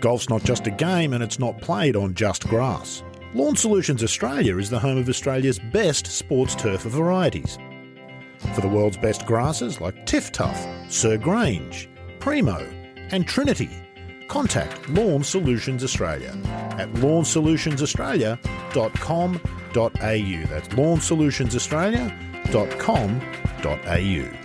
Golf's not just a game and it's not played on just grass. Lawn Solutions Australia is the home of Australia's best sports turf of varieties. For the world's best grasses like Tiff Tuff, Sir Grange, Primo and Trinity, contact Lawn Solutions Australia at lawnsolutionsaustralia.com.au. That's lawnsolutionsaustralia.com.au.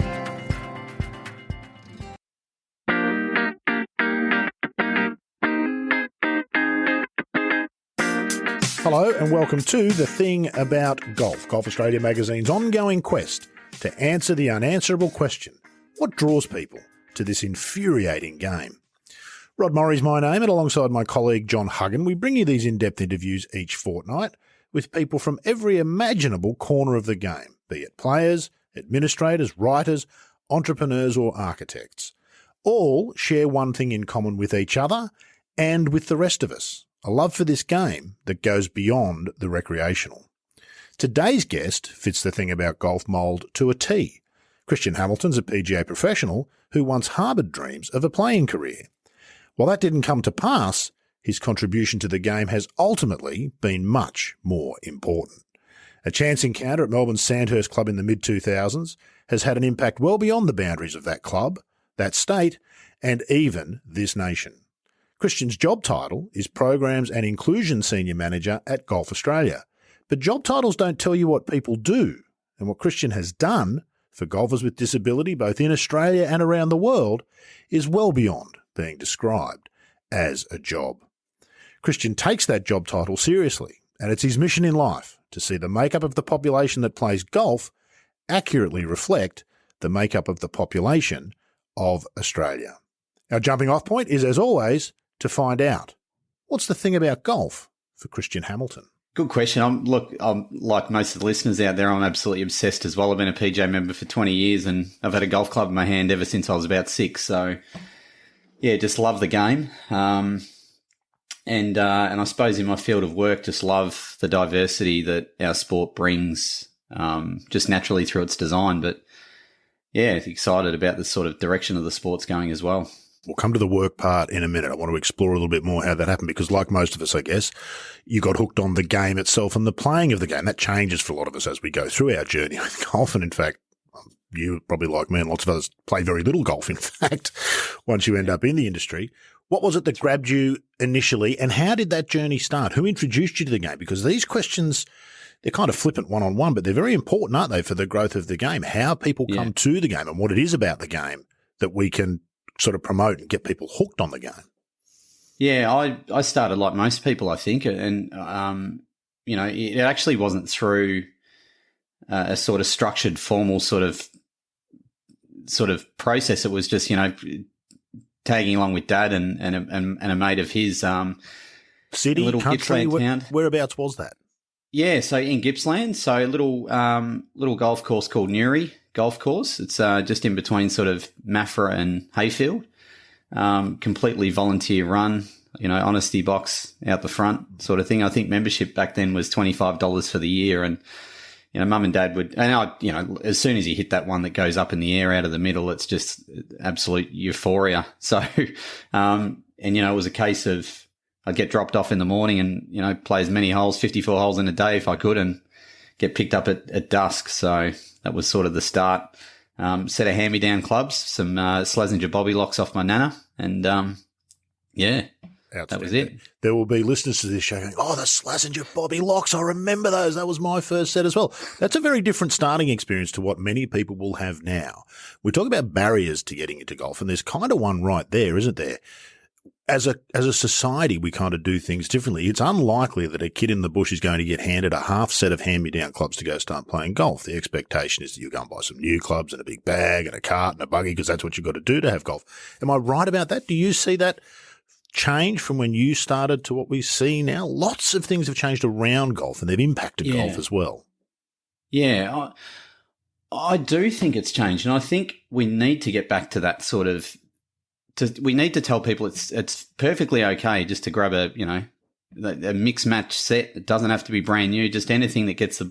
Hello and welcome to The Thing About Golf, Golf Australia magazine's ongoing quest to answer the unanswerable question, what draws people to this infuriating game? Rod Murray's my name, and alongside my colleague John Huggan, we bring you these in-depth interviews each fortnight with people from every imaginable corner of the game, be it players, administrators, writers, entrepreneurs or architects. All share one thing in common with each other and with the rest of us, a love for this game that goes beyond the recreational. Today's guest fits the Thing About Golf mould to a T. Christian Hamilton's a PGA professional who once harboured dreams of a playing career. While that didn't come to pass, his contribution to the game has ultimately been much more important. A chance encounter at Melbourne's Sandhurst Club in the mid-2000s has had an impact well beyond the boundaries of that club, that state, and even this nation. Christian's job title is Programs and Inclusion Senior Manager at Golf Australia. But job titles don't tell you what people do, and what Christian has done for golfers with disability both in Australia and around the world is well beyond being described as a job. Christian takes that job title seriously, and it's his mission in life to see the makeup of the population that plays golf accurately reflect the makeup of the population of Australia. Our jumping off point is, as always, to find out what's the thing about golf for Christian Hamilton. Good question. I'm like most of the listeners out there, I'm absolutely obsessed as well. I've been a PGA member for 20 years and I've had a golf club in my hand ever since I was about 6. So, yeah, just love the game. And I suppose in my field of work, just love the diversity that our sport brings just naturally through its design. But, yeah, excited about the sort of direction of the sport's going as well. We'll come to the work part in a minute. I want to explore a little bit more how that happened because like most of us, I guess, you got hooked on the game itself and the playing of the game. That changes for a lot of us as we go through our journey with golf. And in fact, you probably like me and lots of others play very little golf, in fact, once you end up in the industry. What was it that grabbed you initially and how did that journey start? Who introduced you to the game? Because these questions, they're kind of flippant one-on-one, but they're very important, aren't they, for the growth of the game, how people come to the game and what it is about the game that we can sort of promote and get people hooked on the game. Yeah, I started like most people, I think, and you know, it actually wasn't through a sort of structured, formal sort of process. It was just, you know, tagging along with Dad and a mate of his. City, little country, Gippsland town. Whereabouts was that? Yeah, so in Gippsland, so a little golf course called Newry Golf Course. It's just in between sort of Maffra and Hayfield. Completely volunteer run, you know, honesty box out the front sort of thing. I think membership back then was $25 for the year, and you know, Mum and Dad would, and I, you know, as soon as you hit that one that goes up in the air out of the middle, it's just absolute euphoria. So, and you know, it was a case of I'd get dropped off in the morning and, you know, play as many holes, 54 holes in a day if I could, and get picked up at dusk. So that was sort of the start. Set of hand-me-down clubs, some Slazenger Bobby locks off my nana, and yeah, that was it. There will be listeners to this show going, oh, the Slazenger Bobby locks, I remember those. That was my first set as well. That's a very different starting experience to what many people will have now. We talk about barriers to getting into golf, and there's kind of one right there, isn't there? As a society, we kind of do things differently. It's unlikely that a kid in the bush is going to get handed a half set of hand-me-down clubs to go start playing golf. The expectation is that you're going to buy some new clubs and a big bag and a cart and a buggy because that's what you've got to do to have golf. Am I right about that? Do you see that change from when you started to what we see now? Lots of things have changed around golf and they've impacted golf as well. Yeah, I do think it's changed, and I think we need to get back to that sort of. We need to tell people it's perfectly okay just to grab a mix match set. It doesn't have to be brand new. Just anything that gets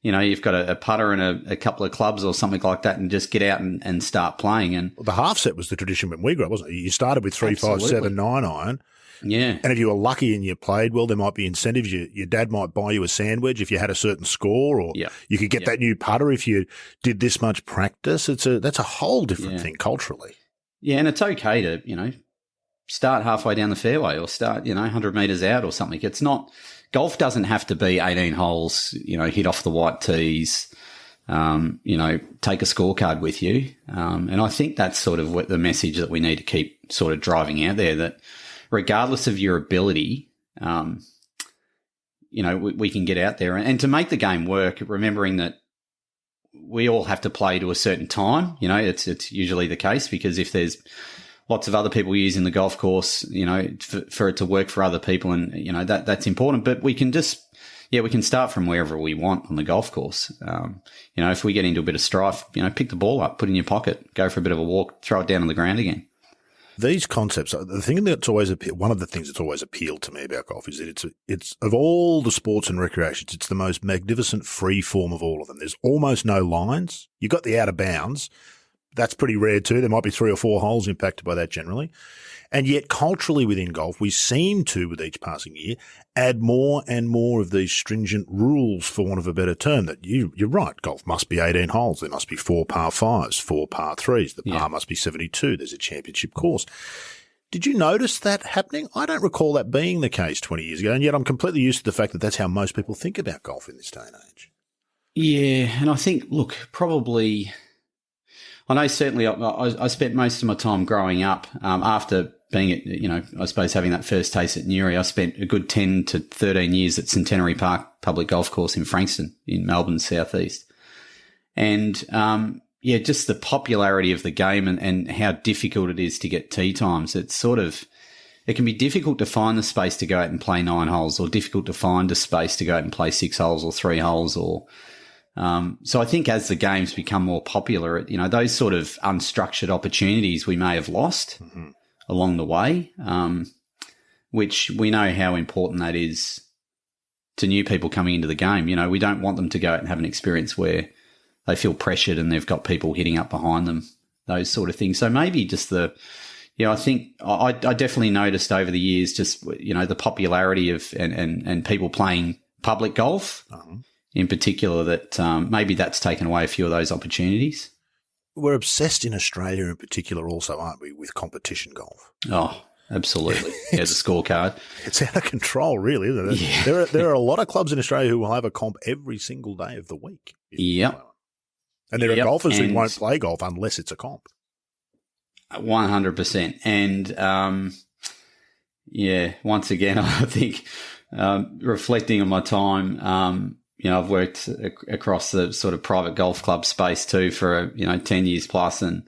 you've got a putter and a couple of clubs or something like that, and just get out and start playing. And the half set was the tradition when we grew up, wasn't it? You started with 3, 5, 7, 9 iron. Yeah. And if you were lucky and you played well, there might be incentives. Your dad might buy you a sandwich if you had a certain score, or you could get that new putter if you did this much practice. That's a whole different thing culturally. Yeah, and it's okay to, start halfway down the fairway or start, 100 metres out or something. It's not – golf doesn't have to be 18 holes, hit off the white tees, take a scorecard with you. And I think that's sort of what the message that we need to keep sort of driving out there, that regardless of your ability, we can get out there. And to make the game work, remembering that we all have to play to a certain time, it's usually the case, because if there's lots of other people using the golf course, for it to work for other people, and, that's important. But we can we can start from wherever we want on the golf course. If we get into a bit of strife, pick the ball up, put it in your pocket, go for a bit of a walk, throw it down on the ground again. These concepts, the thing that's always one of the things that's always appealed to me about golf is that it's of all the sports and recreations, it's the most magnificent free form of all of them. There's almost no lines. You've got the out of bounds. That's pretty rare too. There might be 3 or 4 holes impacted by that generally. And yet culturally within golf, we seem to, with each passing year, add more and more of these stringent rules, for want of a better term, that you're right. Golf must be 18 holes. There must be 4 par 5s, 4 par 3s. The par must be 72. There's a championship course. Did you notice that happening? I don't recall that being the case 20 years ago. And yet I'm completely used to the fact that that's how most people think about golf in this day and age. Yeah. And I think, look, probably, I know certainly I spent most of my time growing up, after being at, I suppose having that first taste at Newry, I spent a good 10 to 13 years at Centenary Park Public Golf Course in Frankston in Melbourne's southeast. And, just the popularity of the game and how difficult it is to get tee times. It can be difficult to find the space to go out and play 9 holes, or difficult to find a space to go out and play 6 holes or 3 holes, or, so I think as the games become more popular, those sort of unstructured opportunities we may have lost along the way, which we know how important that is to new people coming into the game. We don't want them to go out and have an experience where they feel pressured and they've got people hitting up behind them, those sort of things. So maybe just I think I definitely noticed over the years just, the popularity of and people playing public golf in particular, that maybe that's taken away a few of those opportunities. We're obsessed in Australia in particular also, aren't we, with competition golf? Oh, absolutely. Yeah, the scorecard. It's out of control, really, isn't it? Yeah. There are a lot of clubs in Australia who will have a comp every single day of the week. Yep. And there are golfers who won't play golf unless it's a comp. 100%. And, once again, I think reflecting on my time, I've worked across the sort of private golf club space too for, 10 years plus, and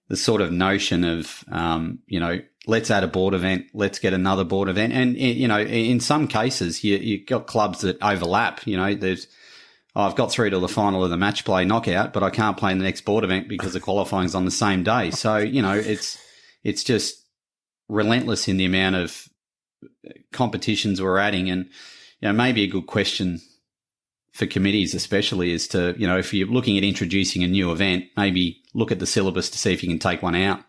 the sort of notion of, let's add a board event, let's get another board event. And, in some cases you've got clubs that overlap, I've got through to the final of the match play knockout, but I can't play in the next board event because the qualifying's on the same day. So, it's just relentless in the amount of competitions we're adding. And, maybe a good question for committees especially is to, if you're looking at introducing a new event, maybe look at the syllabus to see if you can take one out.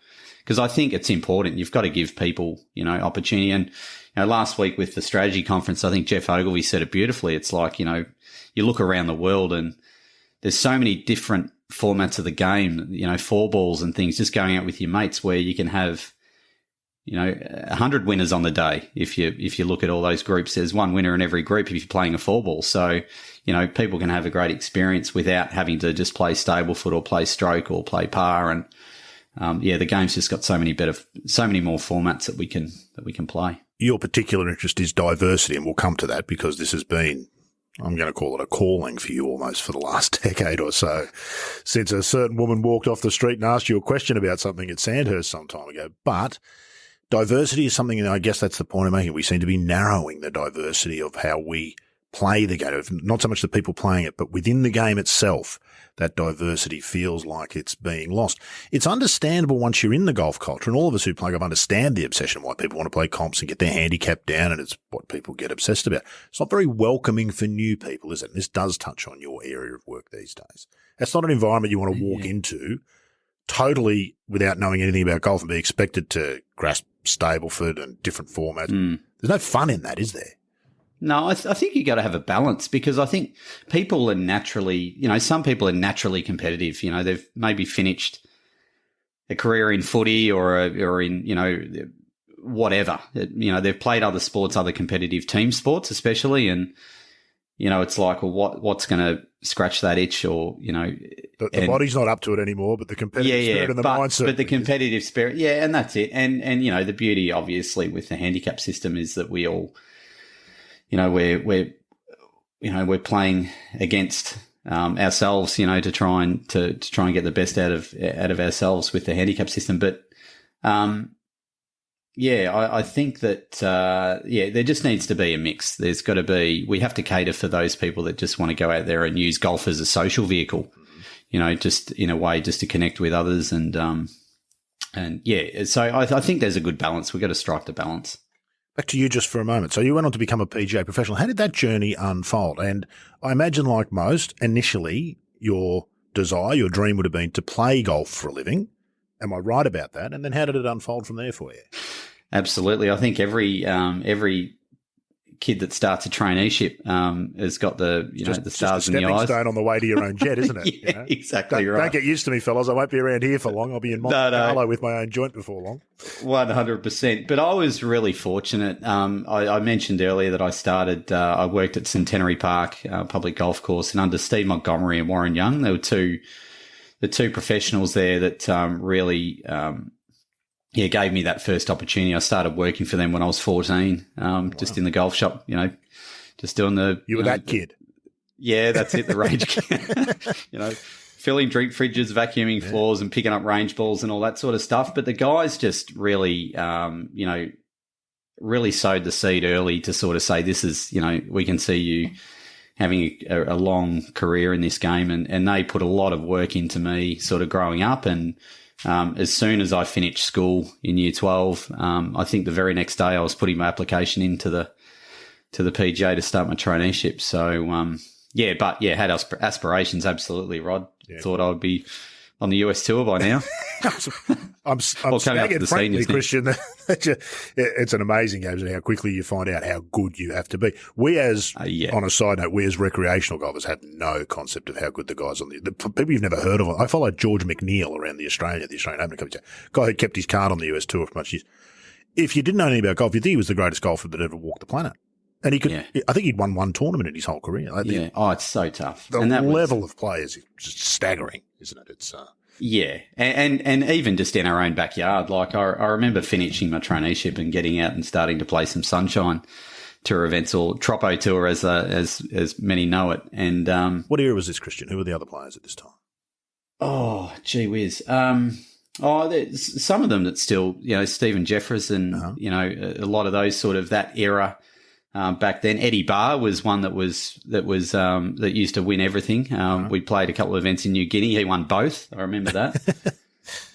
Because I think it's important. You've got to give people, opportunity. And, last week with the strategy conference, I think Jeff Ogilvy said it beautifully. It's like, you look around the world and there's so many different formats of the game, 4 balls and things, just going out with your mates where you can have, 100 winners on the day. If you look at all those groups, there's one winner in every group if you're playing a 4 ball. So, people can have a great experience without having to just play Stableford or play stroke or play par. And, the game's just got so many more formats that we can play. Your particular interest is diversity, and we'll come to that because this has been, I'm going to call it a calling for you almost for the last decade or so, since a certain woman walked off the street and asked you a question about something at Sandhurst some time ago. But diversity is something, and I guess that's the point I'm making. We seem to be narrowing the diversity of how we play the game, not so much the people playing it, but within the game itself, that diversity feels like it's being lost. It's understandable once you're in the golf culture, and all of us who play golf understand the obsession, why people want to play comps and get their handicap down, and it's what people get obsessed about. It's not very welcoming for new people, is it? And this does touch on your area of work these days. It's not an environment you want to walk into totally without knowing anything about golf and be expected to grasp Stableford and different formats. There's no fun in that, is there? No, I think you got to have a balance, because I think people are naturally, some people are naturally competitive. They've maybe finished a career in footy or in, whatever. They've played other sports, other competitive team sports especially, and, it's like, well, what's going to scratch that itch or, The body's not up to it anymore, but the competitive spirit and the mindset. But the competitive spirit, and that's it. And the beauty, obviously, with the handicap system is that we all, we're playing against ourselves, to try and get the best out of ourselves with the handicap system. But I think that there just needs to be a mix. There's got to be. We have to cater for those people that just want to go out there and use golf as a social vehicle, just in a way, just to connect with others and. So I think there's a good balance. We've got to strike the balance. Back to you just for a moment. So you went on to become a PGA professional. How did that journey unfold? And I imagine, like most, initially your desire, your dream would have been to play golf for a living. Am I right about that? And then how did it unfold from there for you? Absolutely. I think every kid that starts a traineeship has got the the stars in the eyes. Stepping stone on the way to your own jet, isn't it? Exactly right. Don't get used to me, fellas. I won't be around here for long. I'll be in Monte Carlo with my own joint before long. 100%. But I was really fortunate. I mentioned earlier that I started. I worked at Centenary Park public golf course, and under Steve Montgomery and Warren Young, there were the two professionals there that really. Gave me that first opportunity. I started working for them when I was 14, just in the golf shop, just doing the... You were that kid. Yeah, that's it, the rage kid. Filling drink fridges, vacuuming floors and picking up range balls and all that sort of stuff. But the guys just really, really sowed the seed early to sort of say, this is, we can see you having a long career in this game. And they put a lot of work into me sort of growing up. And as soon as I finished school in year 12, I think the very next day I was putting my application into the PGA to start my traineeship. So, had aspirations, absolutely, Rod. Yeah. Thought I would be on the US tour by now. I'm staggered, frankly, Christian. It's an amazing game and how quickly you find out how good you have to be. We on a side note, we as recreational golfers have no concept of how good the guys on the people you've never heard of. I followed George McNeil around the Australian Open, guy who kept his card on the US tour for much years. If you didn't know anything about golf, you'd think he was the greatest golfer that ever walked the planet. And he could, I think he'd won one tournament in his whole career. It's so tough. The level of players is just staggering, isn't it? It's and even just in our own backyard. Like I remember finishing my traineeship and getting out and starting to play some Sunshine Tour events, or Troppo Tour as many know it. And what era was this, Christian? Who were the other players at this time? Oh, gee whiz. There's some of them that still, Stephen Jefferson, a lot of those sort of that era. Back then, Eddie Barr was one that used to win everything. We played a couple of events in New Guinea. He won both. I remember that.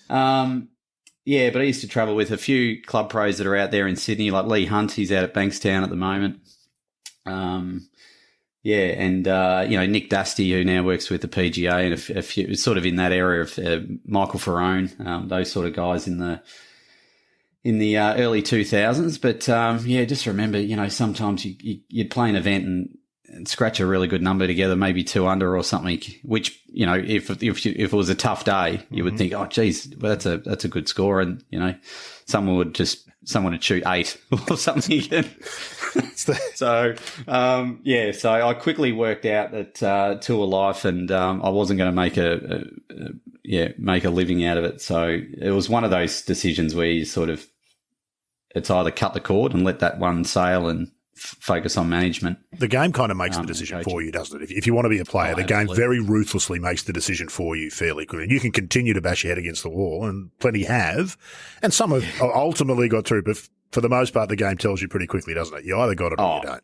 But I used to travel with a few club pros that are out there in Sydney, like Lee Hunt. He's out at Bankstown at the moment. Nick Dusty, who now works with the PGA, and a few sort of in that area of Michael Ferrone, those sort of guys in the early 2000s. But, just remember, sometimes you'd play an event and scratch a really good number together, maybe 2 under or something, which, if it was a tough day, you would think, oh, geez, well, that's a good score. And, someone would shoot 8 or something. So I quickly worked out that tour life, and I wasn't going to make a living out of it. So it was one of those decisions where you sort of, it's either cut the cord and let that one sail and focus on management. The game kind of makes the decision for you, doesn't it? If you want to be a player, the game very ruthlessly makes the decision for you fairly quickly. And you can continue to bash your head against the wall, and plenty have. And some have ultimately got through, but for the most part, the game tells you pretty quickly, doesn't it? You either got it or you don't.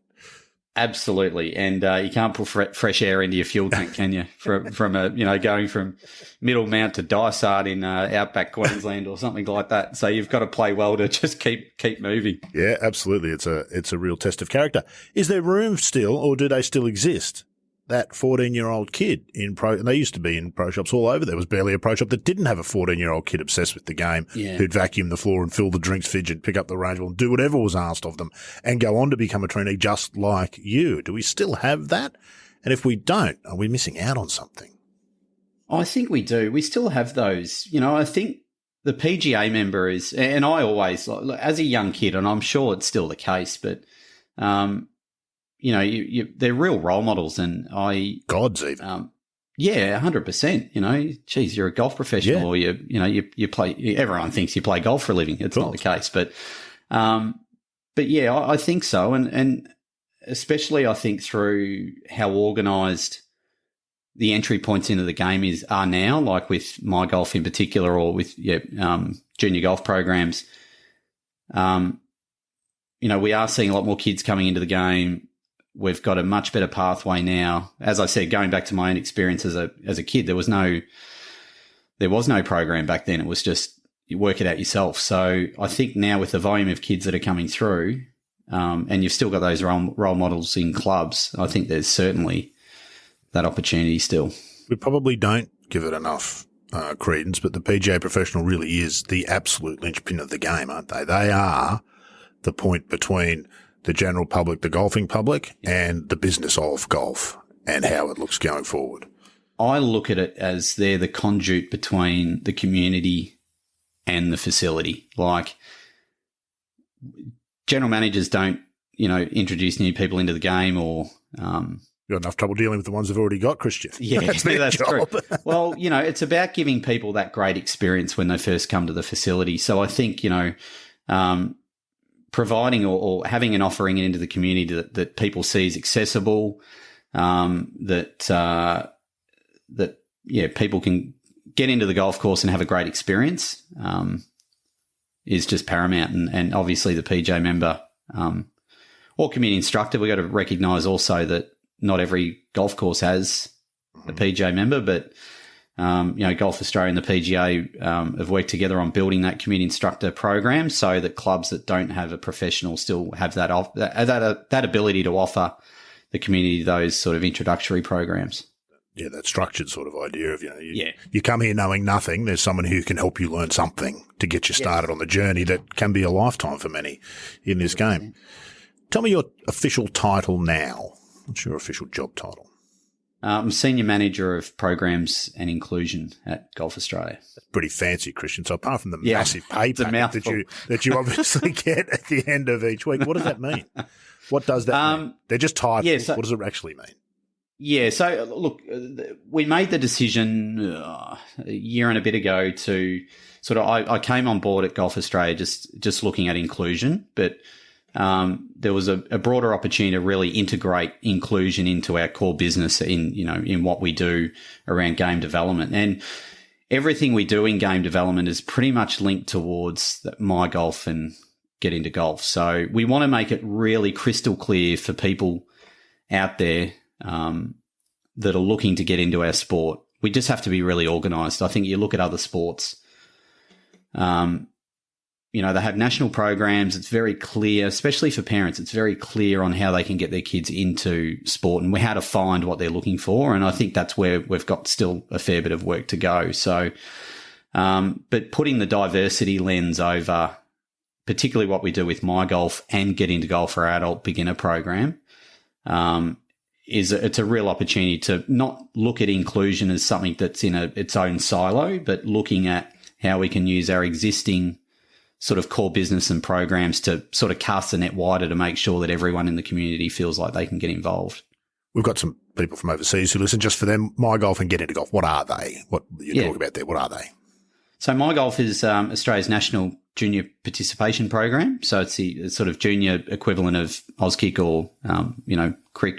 Absolutely, and you can't put fresh air into your fuel tank, can you? From going from Middle Mount to Dysart in outback Queensland or something like that. So you've got to play well to just keep moving. Yeah, absolutely. It's a real test of character. Is there room still, or do they still exist? That 14-year-old kid in pro, and they used to be in pro shops all over. There was barely a pro shop that didn't have a 14-year-old kid obsessed with the game, who'd vacuum the floor and fill the drinks fidget, pick up the range and do whatever was asked of them, and go on to become a trainee just like you. Do we still have that? And if we don't, are we missing out on something? I think we do. We still have those. I think the PGA member is, and I always, as a young kid, and I'm sure it's still the case, but they're real role models, and gods even. 100%. Geez, you're a golf professional, or you play. Everyone thinks you play golf for a living. It's not the case, but yeah, I think so, and especially I think through how organised the entry points into the game are now, like with My Golf in particular, or with junior golf programs. We are seeing a lot more kids coming into the game. We've got a much better pathway now. As I said, going back to my own experience as a kid, there was no program back then. It was just you work it out yourself. So I think now with the volume of kids that are coming through, and you've still got those role models in clubs, I think there's certainly that opportunity still. We probably don't give it enough credence, but the PGA professional really is the absolute linchpin of the game, aren't they? They are the point between the general public, the golfing public, and the business of golf and how it looks going forward. I look at it as they're the conduit between the community and the facility. Like, general managers don't, introduce new people into the game, or You've got enough trouble dealing with the ones they've already got, Christian. Yeah, that's true. Well, it's about giving people that great experience when they first come to the facility. So I think, providing or having an offering into the community that people see as accessible, that people can get into the golf course and have a great experience, is just paramount. And obviously the PJ member or community instructor, we've got to recognise also that not every golf course has a PJ member, but Golf Australia and the PGA have worked together on building that community instructor program so that clubs that don't have a professional still have that ability to offer the community those sort of introductory programs. Yeah, that structured sort of idea of, you come here knowing nothing. There's someone who can help you learn something to get you started on the journey that can be a lifetime for many in this game. Tell me your official title now. What's your official job title? I'm Senior Manager of Programs and Inclusion at Golf Australia. That's pretty fancy, Christian. So apart from the massive pay packet that you obviously get at the end of each week, what does that mean? What does that mean? They're just titles. Yeah, what does it actually mean? Yeah, so look, we made the decision a year and a bit ago to sort of I came on board at Golf Australia just looking at inclusion, but there was a broader opportunity to really integrate inclusion into our core business in what we do around game development. And everything we do in game development is pretty much linked towards My Golf and Get Into Golf. So we want to make it really crystal clear for people out there that are looking to get into our sport. We just have to be really organised. I think you look at other sports, they have national programs. It's very clear, especially for parents, it's very clear on how they can get their kids into sport and how to find what they're looking for. And I think that's where we've got still a fair bit of work to go. So, but putting the diversity lens over, particularly what we do with My Golf and Get Into Golf, our adult beginner program, it's a real opportunity to not look at inclusion as something that's in its own silo, but looking at how we can use our existing sort of core business and programs to sort of cast the net wider to make sure that everyone in the community feels like they can get involved. We've got some people from overseas who listen. Just for them, My Golf and Get Into Golf, what are they? What you talk about there, what are they? So My Golf is Australia's national junior participation program. So it's the sort of junior equivalent of Auskick or,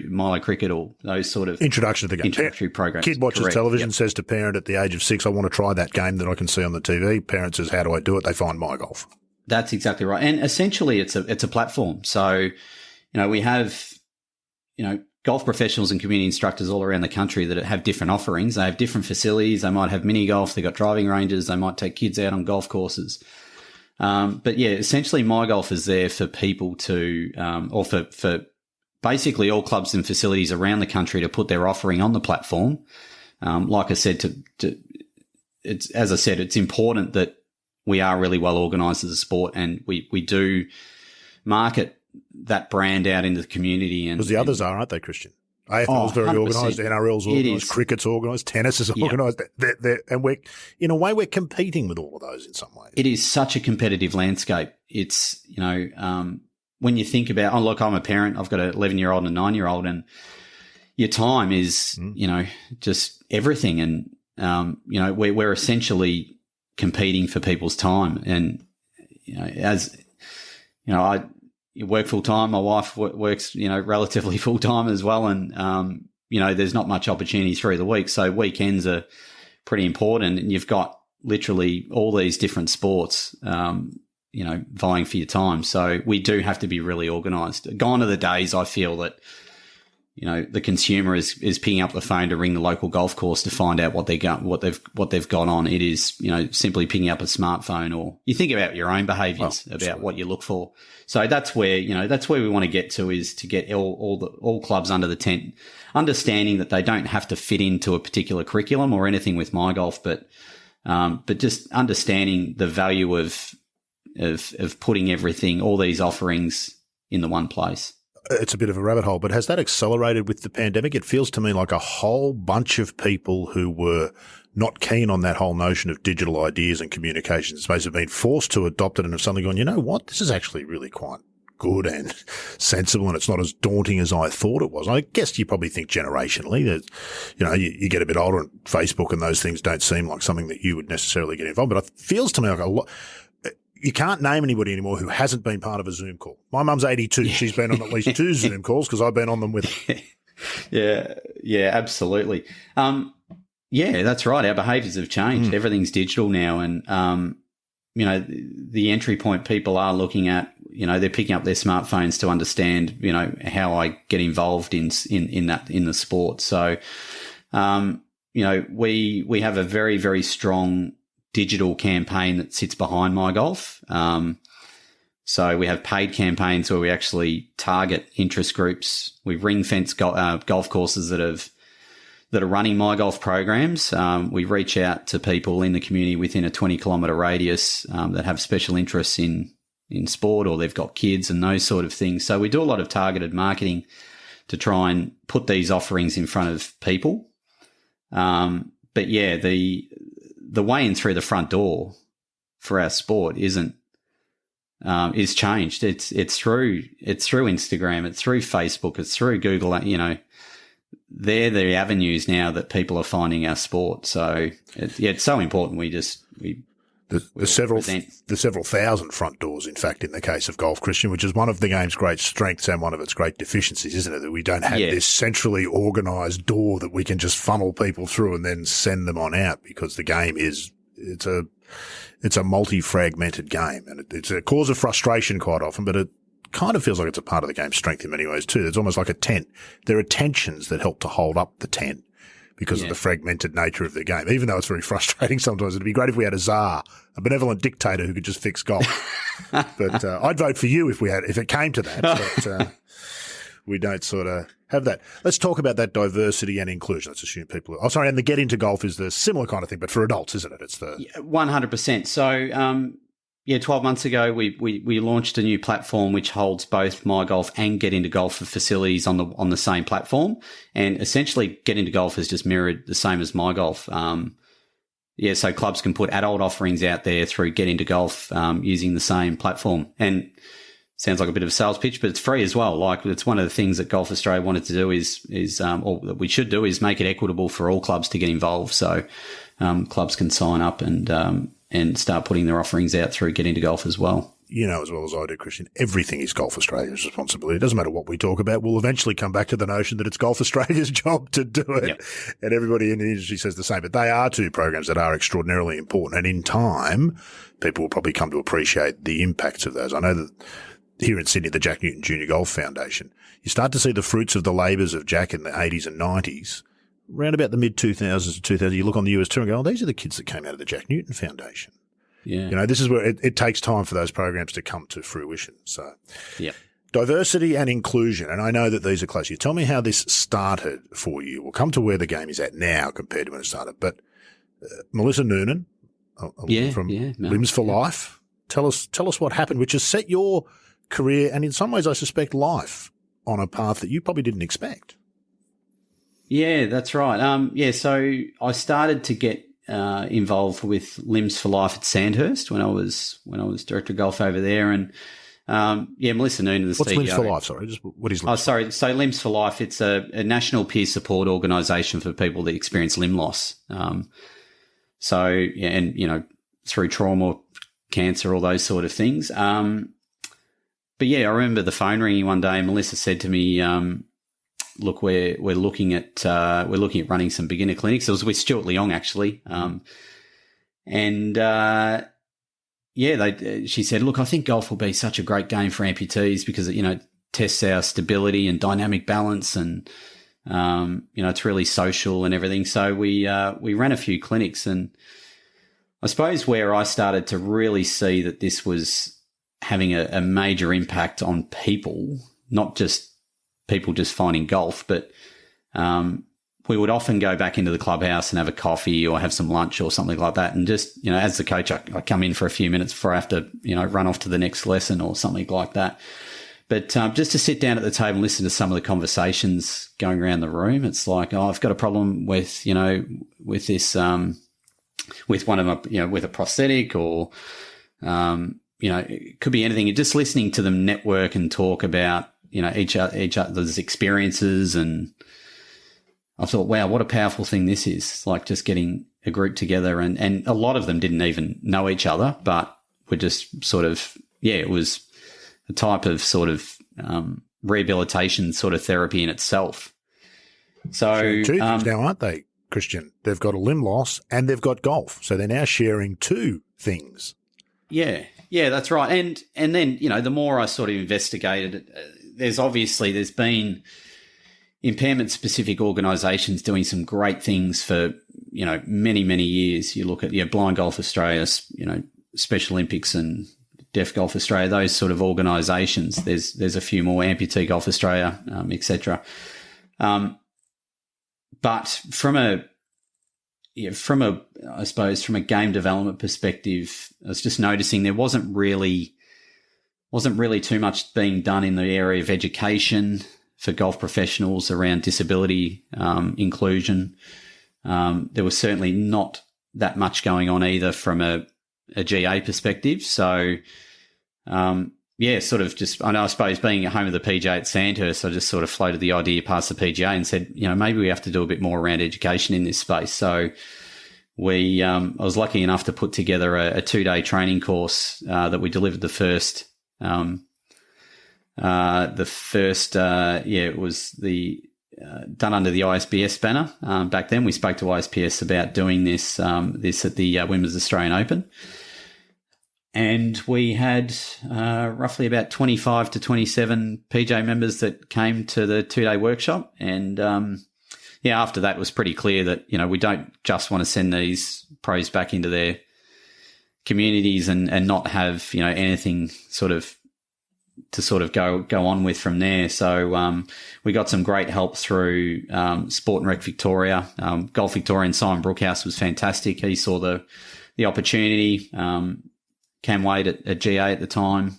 Milo cricket or those sort of introduction to the game. Introductory programs. Kid watches television, says to parent at the age of 6, I want to try that game that I can see on the TV. Parent says, how do I do it? They find My Golf. That's exactly right. And essentially it's a platform. So, we have golf professionals and community instructors all around the country that have different offerings. They have different facilities. They might have mini golf. They've got driving ranges. They might take kids out on golf courses. But yeah, essentially My Golf is there for people to, or for basically all clubs and facilities around the country to put their offering on the platform. Like I said, it's important that we are really well organised as a sport, and we do market that brand out into the community. And because the others are, aren't they, Christian? AFL's very 100%. organised, NRL's organised, cricket's organised, tennis is organised, and in a way we're competing with all of those in some ways. It is such a competitive landscape. It's, when you think about, look, I'm a parent. I've got an 11-year-old and a 9-year-old, and your time is, just everything. And, we're essentially competing for people's time. And, I work full time. My wife works, relatively full time as well. And, there's not much opportunity through the week. So weekends are pretty important. And you've got literally all these different sports, vying for your time. So we do have to be really organised. Gone are the days, I feel, that, the consumer is picking up the phone to ring the local golf course to find out what they've got on. It is, simply picking up a smartphone, or you think about your own behaviours, about what you look for. So that's where we want to get to, is to get all clubs under the tent, understanding that they don't have to fit into a particular curriculum or anything with My Golf, but just understanding the value of putting everything, all these offerings in the one place. It's a bit of a rabbit hole, but has that accelerated with the pandemic? It feels to me like a whole bunch of people who were not keen on that whole notion of digital ideas and communication space have been forced to adopt it and have suddenly gone, you know what, this is actually really quite good and sensible, and it's not as daunting as I thought it was. I guess you probably think generationally that, you get a bit older and Facebook and those things don't seem like something that you would necessarily get involved. But it feels to me like a lot. You can't name anybody anymore who hasn't been part of a Zoom call. My mum's 82. Yeah. She's been on at least 2 Zoom calls because I've been on them with her. Yeah, absolutely. That's right. Our behaviours have changed. Everything's digital now, and the entry point people are looking at, they're picking up their smartphones to understand, how I get involved in the sport. So, we have a very, very strong digital campaign that sits behind My Golf. So we have paid campaigns where we actually target interest groups. We ring-fence golf courses that are running My Golf programs. We reach out to people in the community within a 20-kilometre radius that have special interests in sport, or they've got kids and those sort of things. So we do a lot of targeted marketing to try and put these offerings in front of people. But yeah, the way in through the front door for our sport is changed. It's through Instagram, it's through Facebook, it's through Google. They're the avenues now that people are finding our sport. So it's so important. There's several thousand front doors, in fact, in the case of golf, Christian, which is one of the game's great strengths and one of its great deficiencies, isn't it? That we don't have this centrally organised door that we can just funnel people through and then send them on out, because the game it's a multi-fragmented game, and it's a cause of frustration quite often, but it kind of feels like it's a part of the game's strength in many ways too. It's almost like a tent. There are tensions that help to hold up the tent because of the fragmented nature of the game. Even though it's very frustrating sometimes, it'd be great if we had a czar, a benevolent dictator who could just fix golf. But I'd vote for you if it came to that. But we don't sort of have that. Let's talk about that diversity and inclusion. Let's assume people and the Get Into Golf is the similar kind of thing, but for adults, isn't it? It's the 100%. So 12 months ago, we launched a new platform which holds both My Golf and Get Into Golf for facilities on the same platform. And essentially, Get Into Golf is just mirrored the same as My Golf. So clubs can put adult offerings out there through Get Into Golf using the same platform. And sounds like a bit of a sales pitch, but it's free as well. Like, it's one of the things that Golf Australia wanted to do or that we should do, is make it equitable for all clubs to get involved. So clubs can sign up and start putting their offerings out through Get Into Golf as well. You know as well as I do, Christian, everything is Golf Australia's responsibility. It doesn't matter what we talk about. We'll eventually come back to the notion that it's Golf Australia's job to do it. Yep. And everybody in the industry says the same. But they are two programs that are extraordinarily important. And in time, people will probably come to appreciate the impacts of those. I know that here in Sydney, the Jack Newton Junior Golf Foundation. You start to see the fruits of the labours of Jack in the 80s and 90s. Around about the mid-2000s to 2000, you look on the US Tour and go, oh, these are the kids that came out of the Jack Newton Foundation. Yeah. You know, this is where it takes time for those programs to come to fruition. So, yeah. Diversity and inclusion, and I know that these are close. You tell me how this started for you. We'll come to where the game is at now compared to when it started. But Melissa Noonan from Limbs for Life, tell us what happened, which has set your career and in some ways, I suspect, life on a path that you probably didn't expect. Yeah, that's right. So I started to get involved with Limbs for Life at Sandhurst when I was director of golf over there, and Melissa Noonan, the What's CEO. Limbs for Life? Sorry, just what is Limbs? So Limbs for Life, it's a national peer support organisation for people that experience limb loss. Through trauma, cancer, all those sort of things. But I remember the phone ringing one day, and Melissa said to me, "Look, we're looking at running some beginner clinics." It was with Stuart Leong actually, she said, "Look, I think golf will be such a great game for amputees because it tests our stability and dynamic balance, and it's really social and everything." So we ran a few clinics, and I suppose where I started to really see that this was having a major impact on people, not just people just finding golf, but we would often go back into the clubhouse and have a coffee or have some lunch or something like that. And just, as the coach, I come in for a few minutes before I have to, run off to the next lesson or something like that. But just to sit down at the table and listen to some of the conversations going around the room, it's like, oh, I've got a problem with, with this, with one of my, with a prosthetic or, it could be anything. Just listening to them network and talk about, each other's experiences. And I thought, wow, what a powerful thing this is. It's like just getting a group together, and a lot of them didn't even know each other, but were just sort of, it was a type of sort of rehabilitation sort of therapy in itself. So two things now, aren't they, Christian? They've got a limb loss and they've got golf. So they're now sharing two things. Yeah, that's right. And then, the more I sort of investigated it, there's been impairment-specific organisations doing some great things for, many, many years. You look at Blind Golf Australia, Special Olympics and Deaf Golf Australia, those sort of organisations. There's a few more, Amputee Golf Australia, etc. But from a game development perspective, I was just noticing there wasn't really too much being done in the area of education for golf professionals around disability inclusion. There was certainly not that much going on either from a GA perspective. So, I suppose being at home of the PGA at Sandhurst, I just sort of floated the idea past the PGA and said, maybe we have to do a bit more around education in this space. So I was lucky enough to put together a 2-day training course that we delivered it was done under the ISPS banner. Back then we spoke to ISPS about doing this at the Women's Australian Open. And we had roughly about 25 to 27 PJ members that came to the 2-day workshop. And, after that it was pretty clear that, we don't just want to send these pros back into their communities and not have, anything to go on with from there. So we got some great help through Sport and Rec Victoria. Golf Victorian Simon Brookhouse was fantastic. He saw the opportunity. Cam Wade at GA at the time.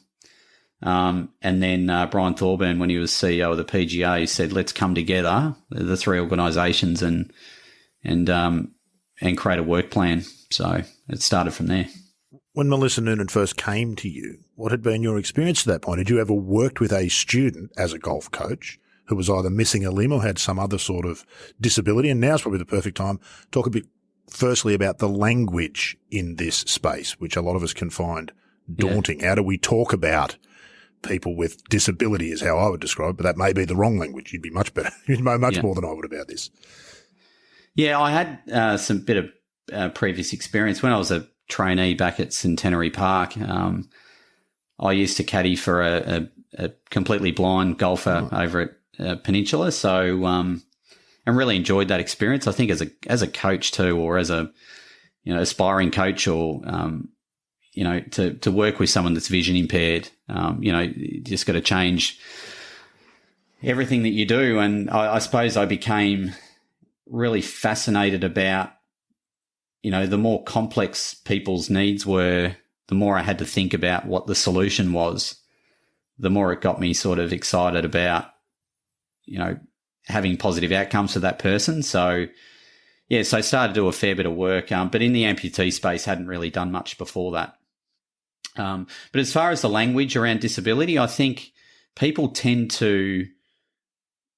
And then Brian Thorburn, when he was CEO of the PGA, said, let's come together, the three organisations, and create a work plan. So it started from there. When Melissa Noonan first came to you, what had been your experience to that point? Had you ever worked with a student as a golf coach who was either missing a limb or had some other sort of disability? And now's probably the perfect time to talk a bit firstly about the language in this space, which a lot of us can find daunting. How do we talk about people with disability is how I would describe it, but that may be the wrong language. You'd be much better. You'd know much more than I would about this. Yeah, I had some bit of previous experience when I was a trainee back at Centenary Park. I used to caddy for a completely blind golfer over at Peninsula. So, and really enjoyed that experience. I think as a coach too, or as a, aspiring coach, or, to work with someone that's vision impaired, you just got to change everything that you do. And I suppose I became really fascinated about, the more complex people's needs were, the more I had to think about what the solution was, the more it got me sort of excited about, having positive outcomes for that person. So, so I started to do a fair bit of work, but in the amputee space, hadn't really done much before that. But as far as the language around disability, I think people tend to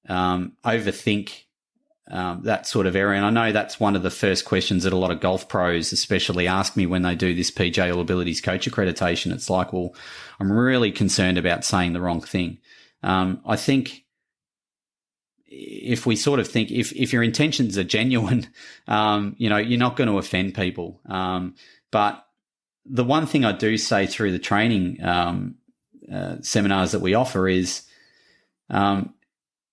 overthink that sort of area. And I know that's one of the first questions that a lot of golf pros especially ask me when they do this PGA All Abilities Coach accreditation. It's like, well, I'm really concerned about saying the wrong thing. I think if we sort of think, if your intentions are genuine, you're not going to offend people. But the one thing I do say through the training seminars that we offer is,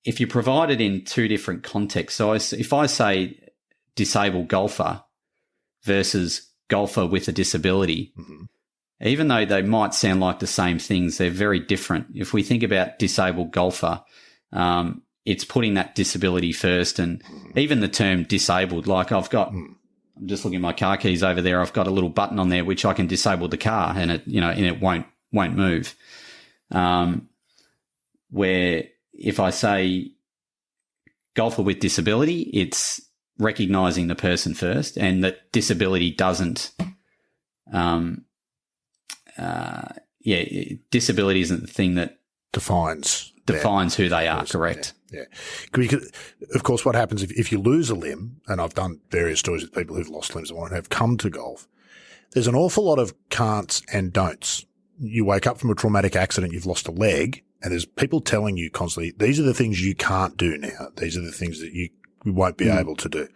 if you provide it in two different contexts, so if I say disabled golfer versus golfer with a disability, even though they might sound like the same things, they're very different. If we think about disabled golfer, it's putting that disability first, and even the term disabled, like I'm just looking at my car keys over there. I've got a little button on there which I can disable the car, and it won't move. Where if I say golfer with disability, it's recognizing the person first, and that disability doesn't, disability isn't the thing that defines who they are. Correct. Yeah. Because, of course, what happens if you lose a limb, and I've done various stories with people who've lost limbs and have come to golf, there's an awful lot of can'ts and don'ts. You wake up from a traumatic accident, you've lost a leg, and there's people telling you constantly, these are the things you can't do now. These are the things that you won't be able to do.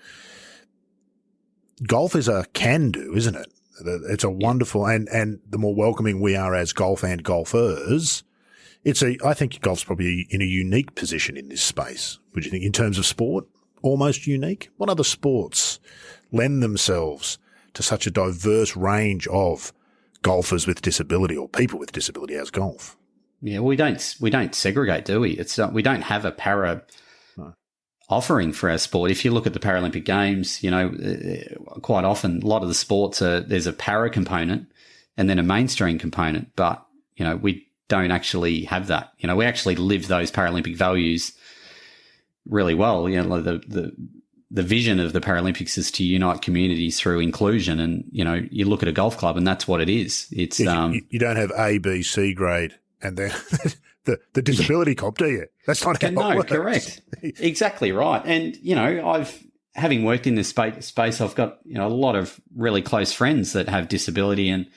Golf is a can do, isn't it? It's a wonderful, and the more welcoming we are as golf and golfers, I think golf's probably in a unique position in this space. Would you think, in terms of sport, almost unique? What other sports lend themselves to such a diverse range of golfers with disability or people with disability as golf? Yeah, we don't segregate, do we? We don't have a para offering for our sport. If you look at the Paralympic Games, quite often a lot of the sports there's a para component and then a mainstream component, but we don't actually have that. We actually live those Paralympic values really well. The vision of the Paralympics is to unite communities through inclusion, and you look at a golf club and that's what it is. It's you don't have A, B, C grade and then the disability comp, do you? That's not how it works. No, correct. Exactly right. And having worked in this space, I've got a lot of really close friends that have disability, and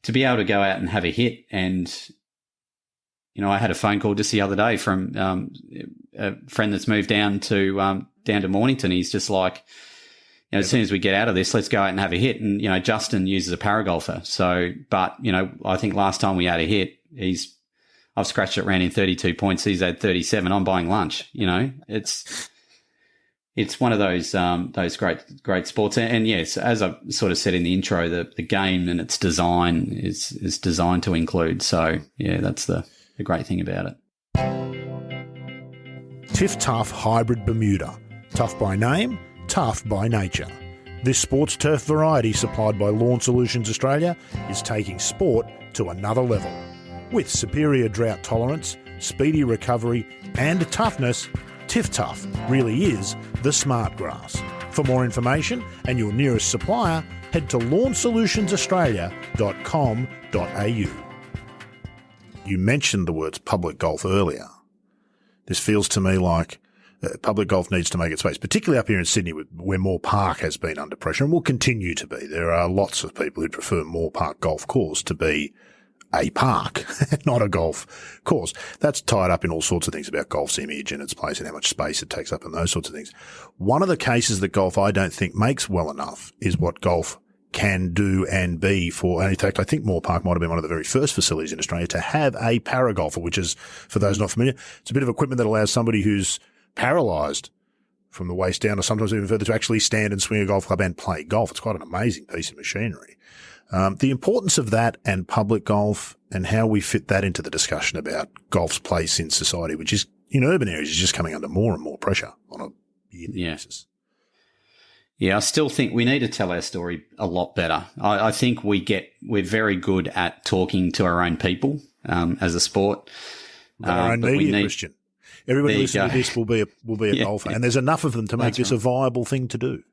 to be able to go out and have a hit, and I had a phone call just the other day from a friend that's moved down to Mornington. He's just like, as soon as we get out of this, let's go out and have a hit. And Justin uses a paragolfer. So, but I think last time we had a hit, I've scratched it, ran in 32 points. He's had 37. I'm buying lunch. It's one of those great sports. And yes, as I sort of said in the intro, the game and its design is designed to include. So yeah, that's the great thing about it. Tiff Tough Hybrid Bermuda. Tough by name, tough by nature. This sports turf variety supplied by Lawn Solutions Australia is taking sport to another level. With superior drought tolerance, speedy recovery and toughness, Tiff Tough really is the smart grass. For more information and your nearest supplier, head to lawnsolutionsaustralia.com.au. You mentioned the words public golf earlier. This feels to me like public golf needs to make its space, particularly up here in Sydney where Moore Park has been under pressure and will continue to be. There are lots of people who prefer Moore Park Golf Course to be a park, not a golf course. That's tied up in all sorts of things about golf's image and its place and how much space it takes up and those sorts of things. One of the cases that golf I don't think makes well enough is what golf can do and be for, and in fact, I think Moore Park might have been one of the very first facilities in Australia to have a paragolfer, which is, for those not familiar, it's a bit of equipment that allows somebody who's paralysed from the waist down or sometimes even further to actually stand and swing a golf club and play golf. It's quite an amazing piece of machinery. The importance of that and public golf and how we fit that into the discussion about golf's place in society, which is in urban areas is just coming under more and more pressure on a yearly basis. Yeah, I still think we need to tell our story a lot better. I think we're very good at talking to our own people as a sport. Our own media, Christian. Everybody listening to this will be a golfer, and there's enough of them to make this a viable thing to do.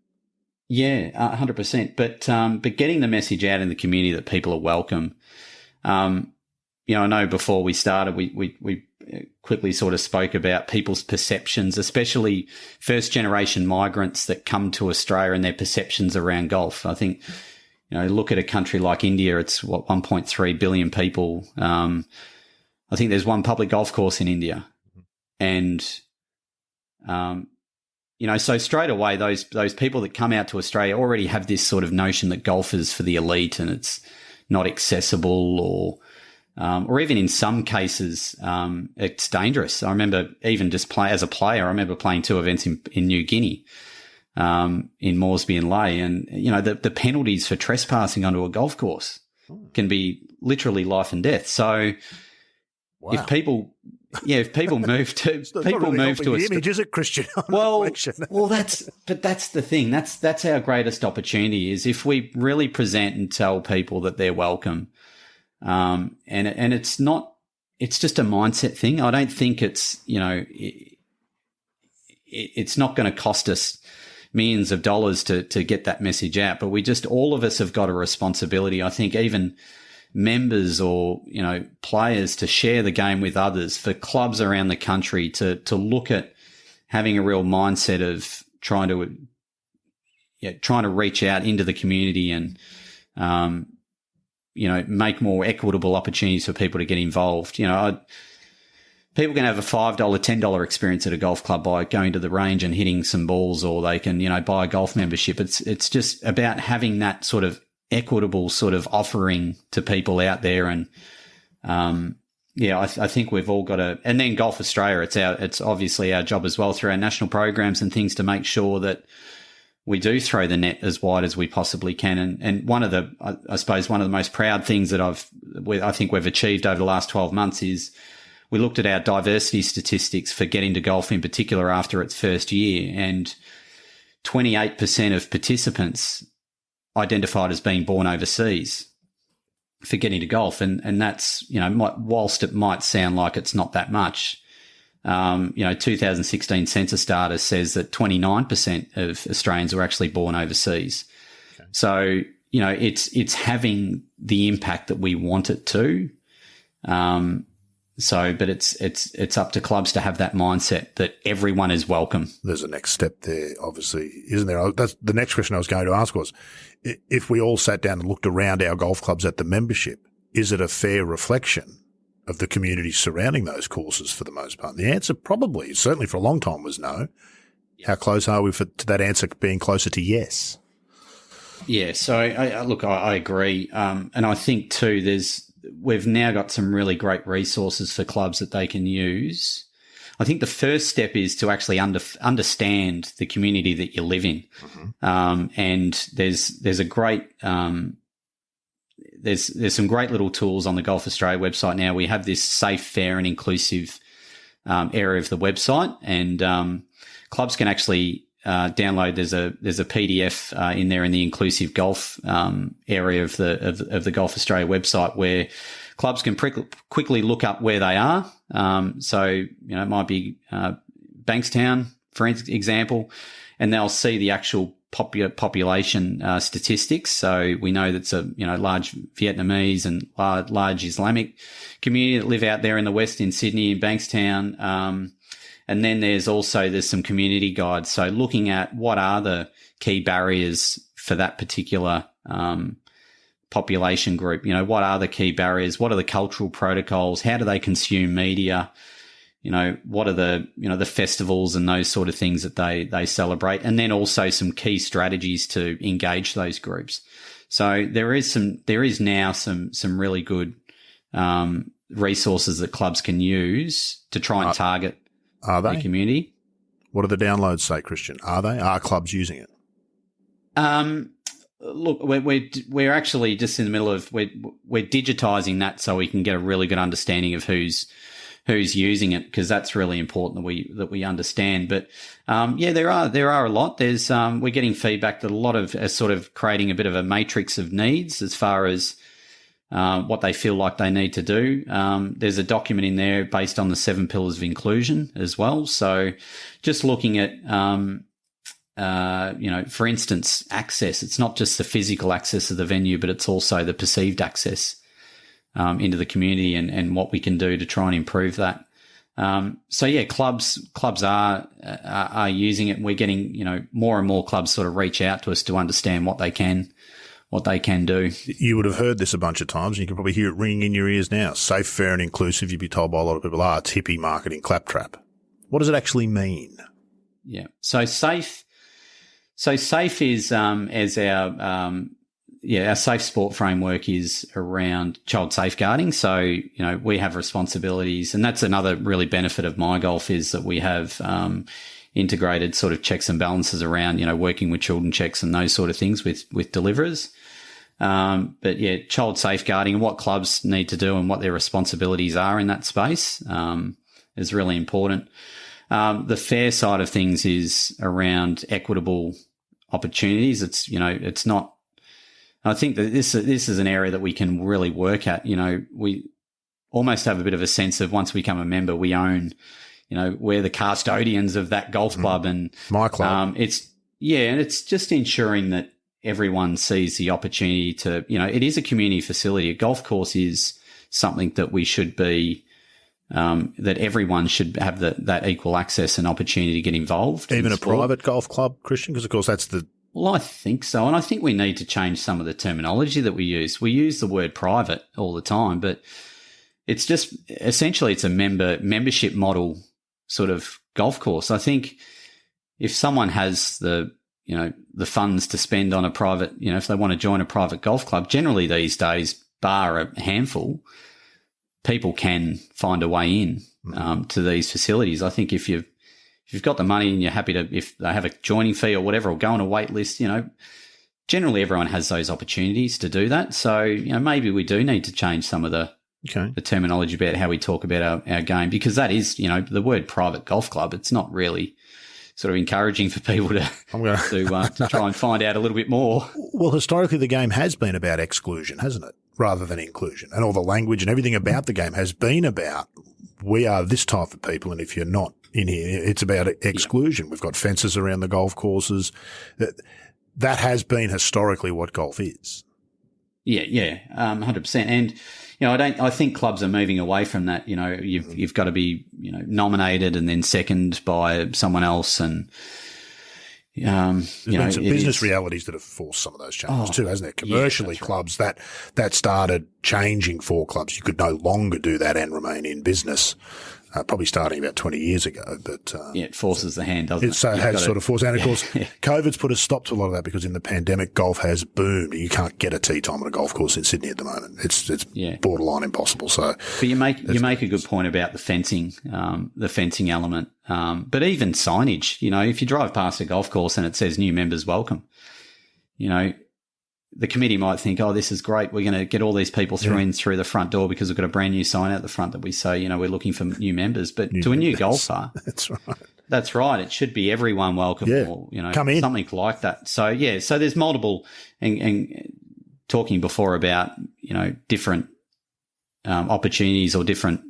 Yeah, 100%. But getting the message out in the community that people are welcome. I know before we started, we quickly sort of spoke about people's perceptions, especially first-generation migrants that come to Australia and their perceptions around golf. I think, look at a country like India, it's 1.3 billion people. I think there's one public golf course in India. And, so straight away, those people that come out to Australia already have this sort of notion that golf is for the elite and it's not accessible or even in some cases, it's dangerous. I remember even just as a player, I remember playing 2 events in New Guinea, in Moresby and Ley. And, the penalties for trespassing onto a golf course can be literally life and death. So if people move to the image, is it, Christian? Well, that's the thing. That's our greatest opportunity is if we really present and tell people that they're welcome. And it's just a mindset thing. I don't think it's not going to cost us millions of dollars to get that message out, but all of us have got a responsibility. I think even members or, players to share the game with others, for clubs around the country to look at having a real mindset of trying to reach out into the community and, make more equitable opportunities for people to get involved. People can have a $5, $10 experience at a golf club by going to the range and hitting some balls, or they can, buy a golf membership. It's just about having that sort of equitable sort of offering to people out there. And, I think we've all got to, and then Golf Australia, it's obviously our job as well through our national programs and things to make sure that we do throw the net as wide as we possibly can. And one of the, I suppose, one of the most proud things that I think we've achieved over the last 12 months is we looked at our diversity statistics for getting to golf in particular after its first year, and 28% of participants identified as being born overseas for getting to golf. And that's, whilst it might sound like it's not that much, 2016 census data says that 29% of Australians were actually born overseas. Okay. So, it's having the impact that we want it to. But it's up to clubs to have that mindset that everyone is welcome. There's a next step there, obviously, isn't there? That's the next question I was going to ask was, if we all sat down and looked around our golf clubs at the membership, is it a fair reflection of the community surrounding those courses for the most part? And the answer probably, certainly for a long time, was no. How close are we to that answer being closer to yes? Yeah, so I agree. And I think too, we've now got some really great resources for clubs that they can use. I think the first step is to actually understand the community that you live in. Mm-hmm. And there's a great, there's some great little tools on the Golf Australia website now. We have this safe, fair and inclusive area of the website, and clubs can actually download. There's a PDF in there in the inclusive golf area of the Golf Australia website, where clubs can quickly look up where they are. So it might be Bankstown, for example, and they'll see the actual population statistics. So we know that's a large Vietnamese and large Islamic community that live out there in the west in Sydney, in Bankstown. And then there's some community guides. So looking at what are the key barriers for that particular population group. What are the key barriers? What are the cultural protocols? How do they consume media? What are the festivals and those sort of things that they celebrate? And then also some key strategies to engage those groups. So there is now some really good resources that clubs can use to try and target the community. What do the downloads say, Christian? Are clubs using it? Look, we're actually just in the middle of we're digitizing that so we can get a really good understanding of who's using it, because that's really important that we understand. But there are a lot. There's we're getting feedback that a lot of are sort of creating a bit of a matrix of needs as far as what they feel like they need to do. There's a document in there based on the 7 pillars of inclusion as well. So just looking at for instance, access. It's not just the physical access of the venue, but it's also the perceived access into the community and what we can do to try and improve that. Clubs are using it. And we're getting, more and more clubs sort of reach out to us to understand what they can do. You would have heard this a bunch of times, and you can probably hear it ringing in your ears now. Safe, fair, and inclusive. You'd be told by a lot of people, it's hippie marketing claptrap. What does it actually mean? Yeah. So safe is as our safe sport framework is around child safeguarding. So, we have responsibilities, and that's another really benefit of My Golf is that we have integrated sort of checks and balances around, working with children checks and those sort of things with deliverers. Child safeguarding and what clubs need to do and what their responsibilities are in that space is really important. The fair side of things is around equitable opportunities. It's not. I think that this is an area that we can really work at. We almost have a bit of a sense of once we become a member, we own. We're the custodians of that golf club and my club. And it's just ensuring that everyone sees the opportunity to. It is a community facility. A golf course is something that we should be. That everyone should have that equal access and opportunity to get involved. Even a private golf club, Christian, because of course that's the. Well, I think so, and I think we need to change some of the terminology that we use. We use the word private all the time, but it's just essentially it's a membership model sort of golf course. I think if someone has the funds to spend on a private, if they want to join a private golf club, generally these days, bar a handful, people can find a way in to these facilities. I think if you've got the money and you're happy to, if they have a joining fee or whatever, or go on a wait list, generally everyone has those opportunities to do that. So, maybe we do need to change some of the terminology about how we talk about our game, because that is, the word private golf club. It's not really sort of encouraging for people to try and find out a little bit more. Well, historically, the game has been about exclusion, hasn't it, rather than inclusion, and all the language and everything about the game has been about we are this type of people, and if you're not in here, it's about exclusion. We've got fences around the golf courses. That has been historically what golf is. 100%. And I think clubs are moving away from that. You've got to be nominated and then seconded by someone else, and there's been some business realities that have forced some of those changes too, hasn't there? Commercially, clubs that started changing for clubs. You could no longer do that and remain in business. Probably starting about 20 years ago, but it forces the hand, doesn't it? So it has sort of forced, and of course, COVID's put a stop to a lot of that, because in the pandemic, golf has boomed. You can't get a tee time on a golf course in Sydney at the moment. It's borderline impossible. So, but you make a good point about the fencing element, but even signage. If you drive past a golf course and it says "New members welcome," the committee might think, this is great. We're going to get all these people through the front door because we've got a brand new sign out the front that we say, we're looking for new members. But to a new golfer, that's right. It should be everyone welcome, or, come in. Something like that. So, so there's multiple, and talking before about, different opportunities or different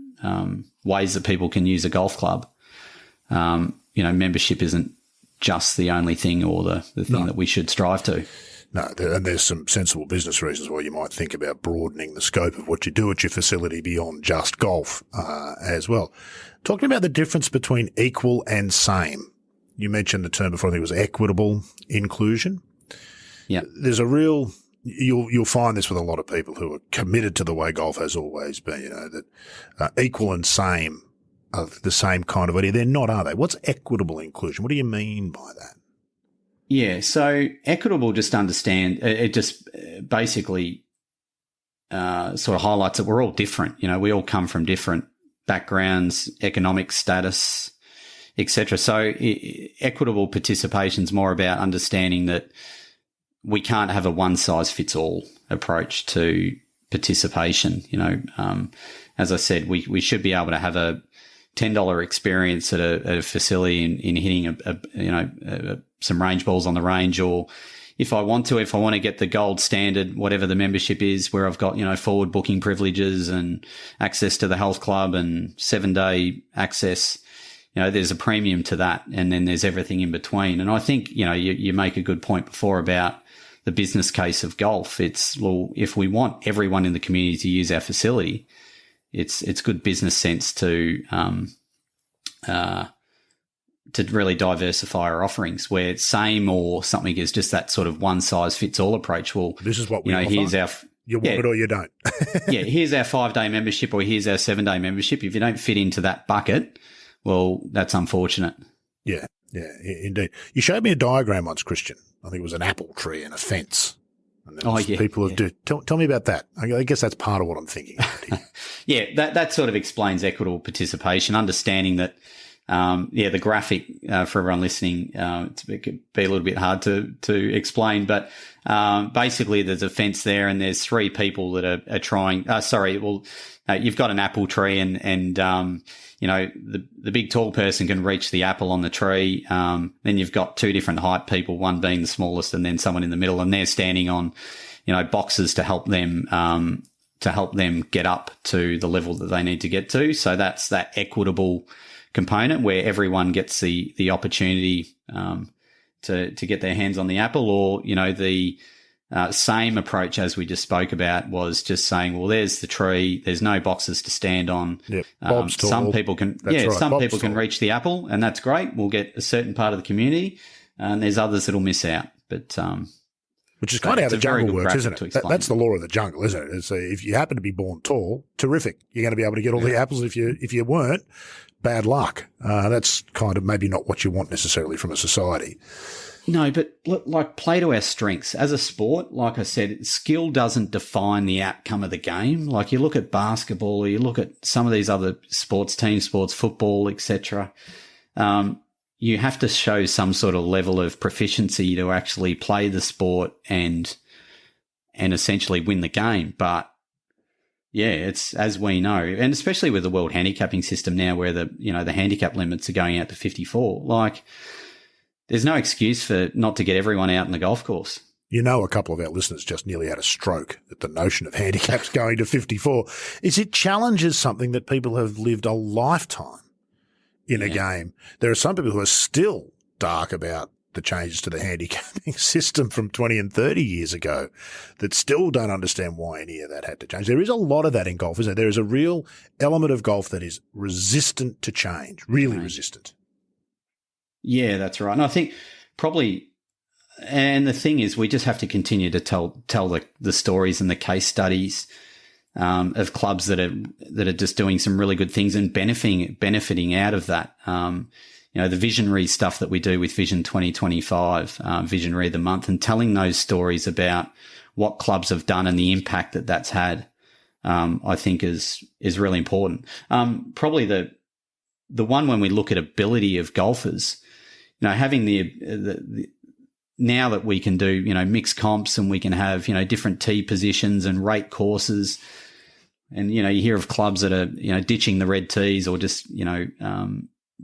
ways that people can use a golf club. Membership isn't just the only thing or the thing that we should strive to. No, and there's some sensible business reasons why you might think about broadening the scope of what you do at your facility beyond just golf as well. Talking about the difference between equal and same, you mentioned the term before, I think it was equitable inclusion. Yeah. There's a real – you'll find this with a lot of people who are committed to the way golf has always been, that equal and same are the same kind of idea. They're not, are they? What's equitable inclusion? What do you mean by that? Yeah, so equitable, just understand, it just basically sort of highlights that we're all different. You know, we all come from different backgrounds, economic status, etc. So equitable participation is more about understanding that we can't have a one-size-fits-all approach to participation. You know, as I said, we should be able to have a $10 experience at a facility in hitting some range balls on the range, or if I want to get the gold standard, whatever the membership is, where I've got, you know, forward booking privileges and access to the health club and 7-day access, you know, there's a premium to that. And then there's everything in between. And I think, you know, you make a good point before about the business case of golf. It's, well, if we want everyone in the community to use our facility, it's good business sense to really diversify our offerings, where it's same or something is just that sort of one size fits all approach. Well, this is what we offer. Here's our, you want it or you don't. Yeah, here's our 5-day membership or here's our 7-day membership. If you don't fit into that bucket, well, that's unfortunate. Yeah, indeed. You showed me a diagram once, Christian. I think it was an apple tree and a fence. And people who do. Tell me about that. I guess that's part of what I'm thinking. Yeah, that sort of explains equitable participation, understanding that, the graphic for everyone listening, it could be a little bit hard to explain, but basically there's a fence there and there's 3 people that are trying. You've got an apple tree and the big tall person can reach the apple on the tree. Then you've got 2 different height people, one being the smallest and then someone in the middle, and they're standing on, boxes to help them get up to the level that they need to get to. So that's that equitable component where everyone gets the opportunity to get their hands on the apple. Or, the same approach as we just spoke about was just saying, well, there's the tree, there's no boxes to stand on. Yep. Bob's tall. Some people can, can reach the apple, and that's great. We'll get a certain part of the community, and there's others that'll miss out. But which is kind of how the jungle works, isn't it? That's the law of the jungle, isn't it? It's if you happen to be born tall, terrific. You're going to be able to get all the apples. If you weren't, bad luck. That's kind of maybe not what you want necessarily from a society. No, but look, play to our strengths. As a sport, like I said, skill doesn't define the outcome of the game. Like you look at basketball, or you look at some of these other sports, team sports, football, etc. You have to show some sort of level of proficiency to actually play the sport and essentially win the game. But yeah, it's, as we know, and especially with the world handicapping system now, where the handicap limits are going out to 54. Like, there's no excuse for not to get everyone out in the golf course. A couple of our listeners just nearly had a stroke at the notion of handicaps going to 54. It challenges something that people have lived a lifetime in a game. There are some people who are still dark about the changes to the handicapping system from 20 and 30 years ago that still don't understand why any of that had to change. There is a lot of that in golf, isn't there? There is a real element of golf that is resistant to change, really resistant. Yeah, that's right. And I think probably, and the thing is, we just have to continue to tell the stories and the case studies of clubs that are just doing some really good things and benefiting out of that. The visionary stuff that we do with Vision 2025, Visionary of the Month, and telling those stories about what clubs have done and the impact that that's had, I think is really important. Probably the one when we look at ability of golfers, having the now that we can do, mixed comps and we can have, different tee positions and rate courses. And, you hear of clubs that are, ditching the red tees or just,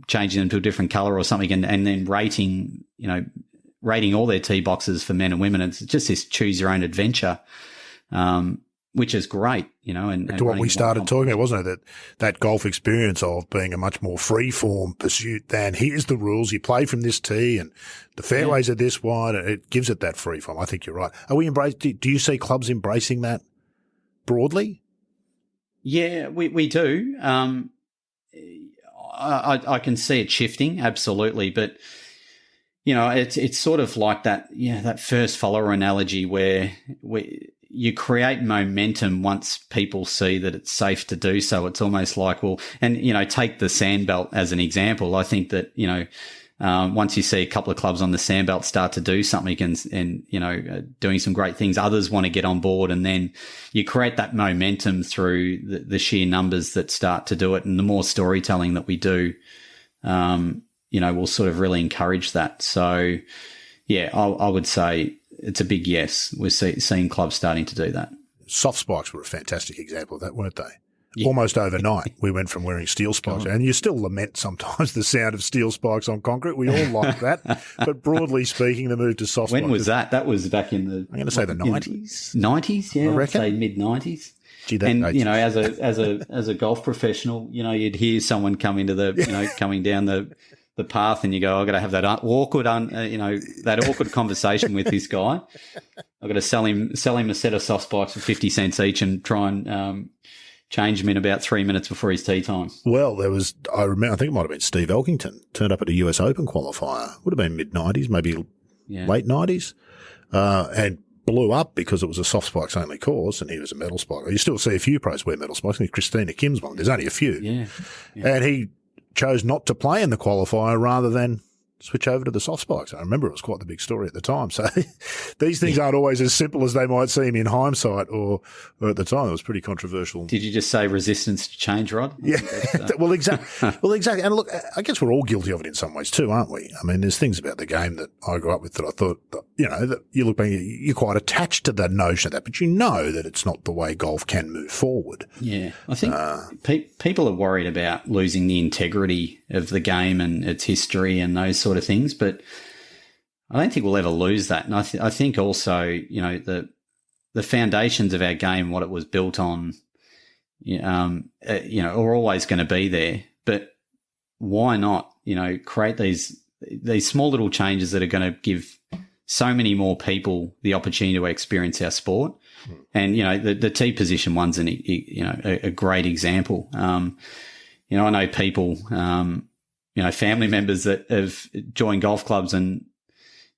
changing them to a different color or something and then rating all their tee boxes for men and women. It's just this choose your own adventure, which is great, and to what we started talking about, wasn't it? That golf experience of being a much more free form pursuit than here's the rules. You play from this tee and the fairways are this wide. And it gives it that free form. I think you're right. Do you see clubs embracing that broadly? Yeah, we do. I can see it shifting, absolutely. But, it's sort of like that, that first follower analogy where you create momentum once people see that it's safe to do so. It's almost like, well, and, take the sandbelt as an example. I think that, once you see a couple of clubs on the sandbelt start to do something and doing some great things, others want to get on board, and then you create that momentum through the sheer numbers that start to do it. And the more storytelling that we do, will sort of really encourage that. So, yeah, I would say it's a big yes. We're seeing clubs starting to do that. Soft spikes were a fantastic example of that, weren't they? Yeah. Almost overnight, we went from wearing steel spikes, and you still lament sometimes the sound of steel spikes on concrete. We all like that, but broadly speaking, the move to soft spikes. When was that? That was back in the. I'm going to say the 90s. 90s, yeah. I reckon. I'd say mid 90s. Gee, that And dates. as a golf professional, you'd hear someone come into coming down the path, and you go, I've got to have that that awkward conversation with this guy. I've got to sell him a set of soft spikes for 50 cents each and try and change him in about 3 minutes before his tee time. Well, I remember, I think it might have been Steve Elkington turned up at a US Open qualifier. Would have been mid-90s, maybe late 90s, and blew up because it was a soft spikes only course, and he was a metal spiker. You still see a few pros wear metal spikes. I think Christina Kim's one. There's only a few. Yeah. And he chose not to play in the qualifier rather than switch over to the soft spikes. I remember it was quite the big story at the time. So these things aren't always as simple as they might seem in hindsight, or at the time. It was pretty controversial. Did you just say resistance to change, Rod? Yeah, well, exactly. And look, I guess we're all guilty of it in some ways too, aren't we? I mean, there's things about the game that I grew up with that I thought, that you look back, you're quite attached to the notion of that, but you know that it's not the way golf can move forward. Yeah, I think people are worried about losing the integrity of the game and its history and those sort of things, but I don't think we'll ever lose that. And I think also, the foundations of our game, what it was built on, are always going to be there. But why not, create these small little changes that are going to give so many more people the opportunity to experience our sport. And, the tee position one's a great example. I know people, family members that have joined golf clubs and,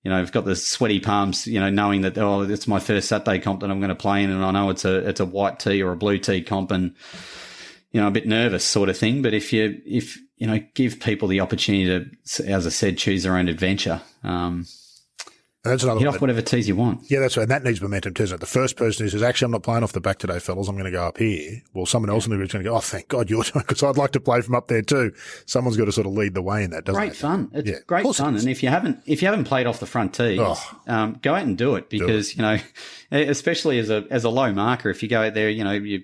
have got the sweaty palms, knowing that, it's my first Saturday comp that I'm going to play in, and I know it's a white tee or a blue tee comp, and, a bit nervous sort of thing. But if give people the opportunity to, as I said, choose their own adventure, that's another hit off whatever tees you want. Yeah, that's right. And that needs momentum too. So the first person who says, actually, I'm not playing off the back today, fellas, I'm going to go up here. Well, someone else in the group's going to go, oh, thank God you're doing it, because I'd like to play from up there too. Someone's got to sort of lead the way in that, doesn't it? Great fun. It's great fun. And if you haven't played off the front tees, go out and do it, because, especially as a low marker, if you go out there, you're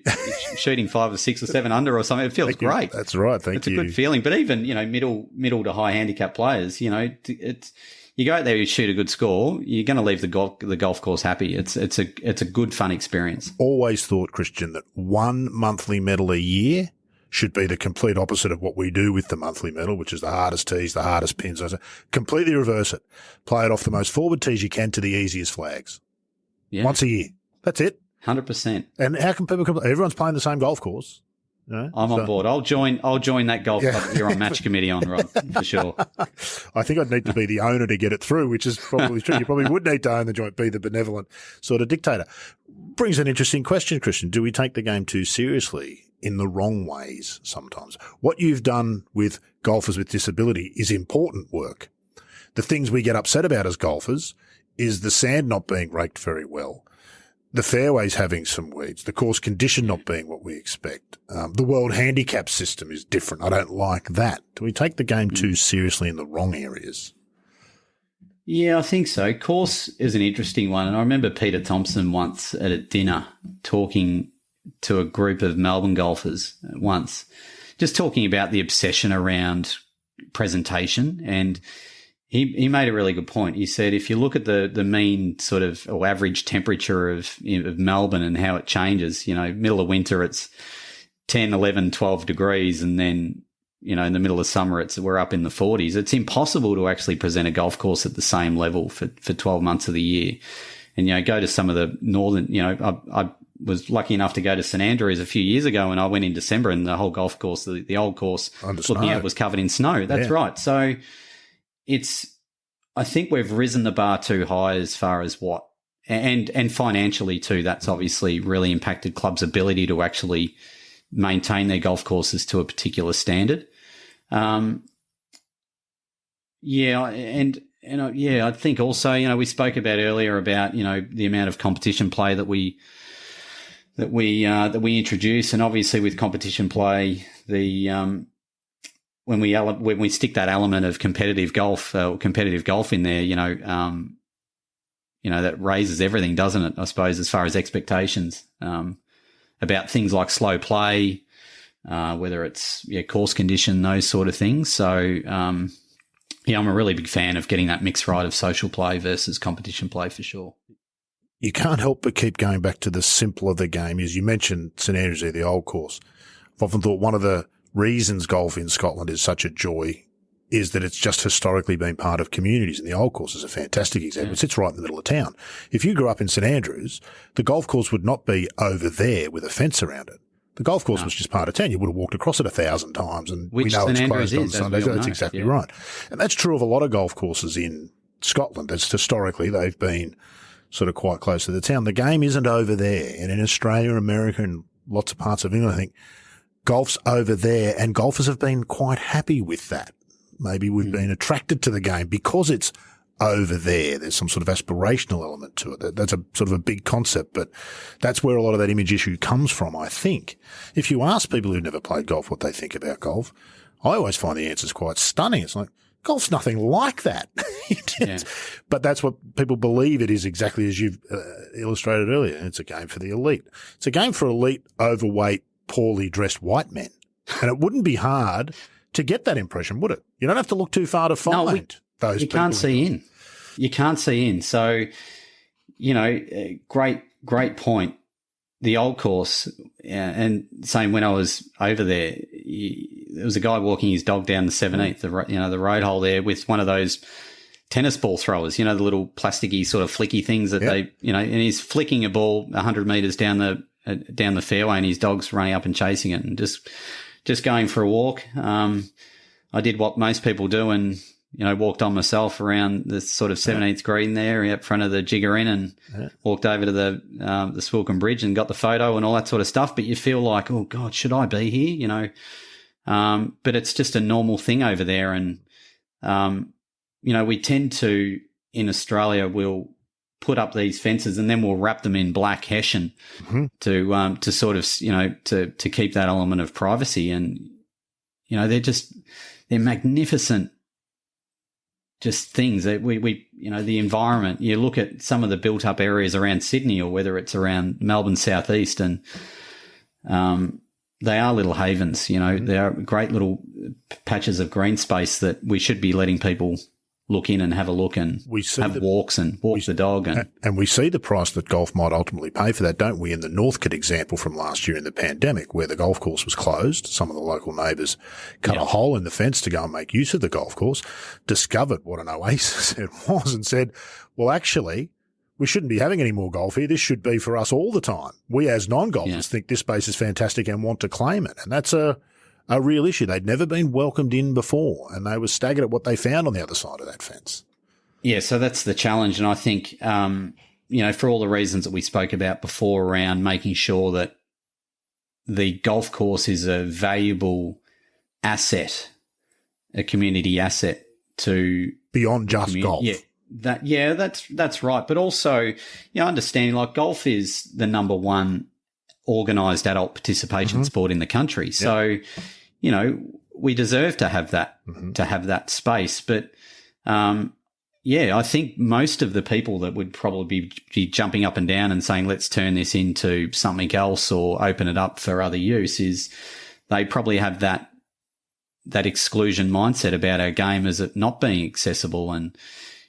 shooting 5 or 6 or 7 under or something, it feels great. That's right. Thank you. It's a good feeling. But even, middle to high handicap players, you go out there, you shoot a good score, you're going to leave the golf course happy. It's a good, fun experience. Always thought, Christian, that one monthly medal a year should be the complete opposite of what we do with the monthly medal, which is the hardest tees, the hardest pins. Completely reverse it. Play it off the most forward tees you can to the easiest flags. Yeah. Once a year. That's it. 100%. And how can people everyone's playing the same golf course. I'm on board. I'll join that golf club that you're on match committee on, Rod, for sure. I think I'd need to be the owner to get it through, which is probably true. You probably would need to own the joint, be the benevolent sort of dictator. Brings an interesting question, Christian. Do we take the game too seriously in the wrong ways sometimes? What you've done with golfers with disability is important work. The things we get upset about as golfers is the sand not being raked very well, the fairways having some weeds, the course condition not being what we expect. The world handicap system is different. I don't like that. Do we take the game too seriously in the wrong areas? Yeah, I think so. Course is an interesting one. And I remember Peter Thompson once at a dinner talking to a group of Melbourne golfers once, just talking about the obsession around presentation. And he made a really good point. He said, if you look at the mean sort of or average temperature of Melbourne and how it changes, middle of winter, it's 10, 11, 12 degrees. And then, in the middle of summer, we're up in the 40s. It's impossible to actually present a golf course at the same level for 12 months of the year. And, go to some of the northern, I was lucky enough to go to St Andrews a few years ago, and I went in December, and the whole golf course, the old course looking out was covered in snow. That's right. So I think we've risen the bar too high as far as and financially too. That's obviously really impacted clubs' ability to actually maintain their golf courses to a particular standard. Yeah, I think also, we spoke about earlier about, the amount of competition play that we introduce, and obviously with competition play, when we stick that element of competitive golf in there, that raises everything, doesn't it? I suppose as far as expectations about things like slow play, whether it's course condition, those sort of things. So I'm a really big fan of getting that mix right of social play versus competition play for sure. You can't help but keep going back to the simpler the game is. You mentioned St Andrews there, the old course. I've often thought one of the reasons golf in Scotland is such a joy is that it's just historically been part of communities, and the old course is a fantastic example. It sits right in the middle of town. If you grew up in St Andrews, the golf course would not be over there with a fence around it. The golf course was just part of town. You would have walked across it 1,000 times, and which we know St it's Andrews closed on is, Sundays. That's exactly right. And that's true of a lot of golf courses in Scotland. That's historically they've been sort of quite close to the town. The game isn't over there. And in Australia, America, and lots of parts of England, I think golf's over there, and golfers have been quite happy with that. Maybe we've been attracted to the game because it's over there. There's some sort of aspirational element to it. That's a sort of a big concept, but that's where a lot of that image issue comes from, I think. If you ask people who've never played golf what they think about golf, I always find the answers quite stunning. It's like, golf's nothing like that. But that's what people believe it is, exactly as you've illustrated earlier. It's a game for the elite. It's a game for elite, overweight, poorly dressed white men. And it wouldn't be hard to get that impression, would it? You don't have to look too far to find those people. You can't see in. So, great point. The old course, and same when I was over there, there was a guy walking his dog down the 17th, the road hole there, with one of those tennis ball throwers, the little plasticky sort of flicky things that they, and he's flicking a ball 100 metres down the fairway, and his dog's running up and chasing it, and just going for a walk. I did what most people do and, walked on myself around the sort of 17th green there in front of the Jigger Inn, and walked over to the Swilcan Bridge and got the photo and all that sort of stuff. But you feel like, oh God, should I be here? But it's just a normal thing over there. And, we tend to, in Australia, we'll put up these fences and then we'll wrap them in black hessian to sort of, to keep that element of privacy. And, they're magnificent just things that we the environment. You look at some of the built up areas around Sydney, or whether it's around Melbourne southeast, and they are little havens. They are great little patches of green space that we should be letting people look in and have a look and have walks and walk the dog. And we see the price that golf might ultimately pay for that, don't we? In the Northcote example from last year in the pandemic, where the golf course was closed, some of the local neighbours cut a hole in the fence to go and make use of the golf course, discovered what an oasis it was, and said, well, actually, we shouldn't be having any more golf here. This should be for us all the time. We as non-golfers think this space is fantastic and want to claim it. And that's a real issue. They'd never been welcomed in before, and they were staggered at what they found on the other side of that fence. Yeah, so that's the challenge. And I think, for all the reasons that we spoke about before around making sure that the golf course is a valuable asset, a community asset to beyond just golf. Yeah, that's right. But also, understanding like golf is the number one organised adult participation sport in the country. So, we deserve to have that, space. But, I think most of the people that would probably be jumping up and down and saying, let's turn this into something else or open it up for other use, is they probably have that exclusion mindset about our game as it not being accessible. And,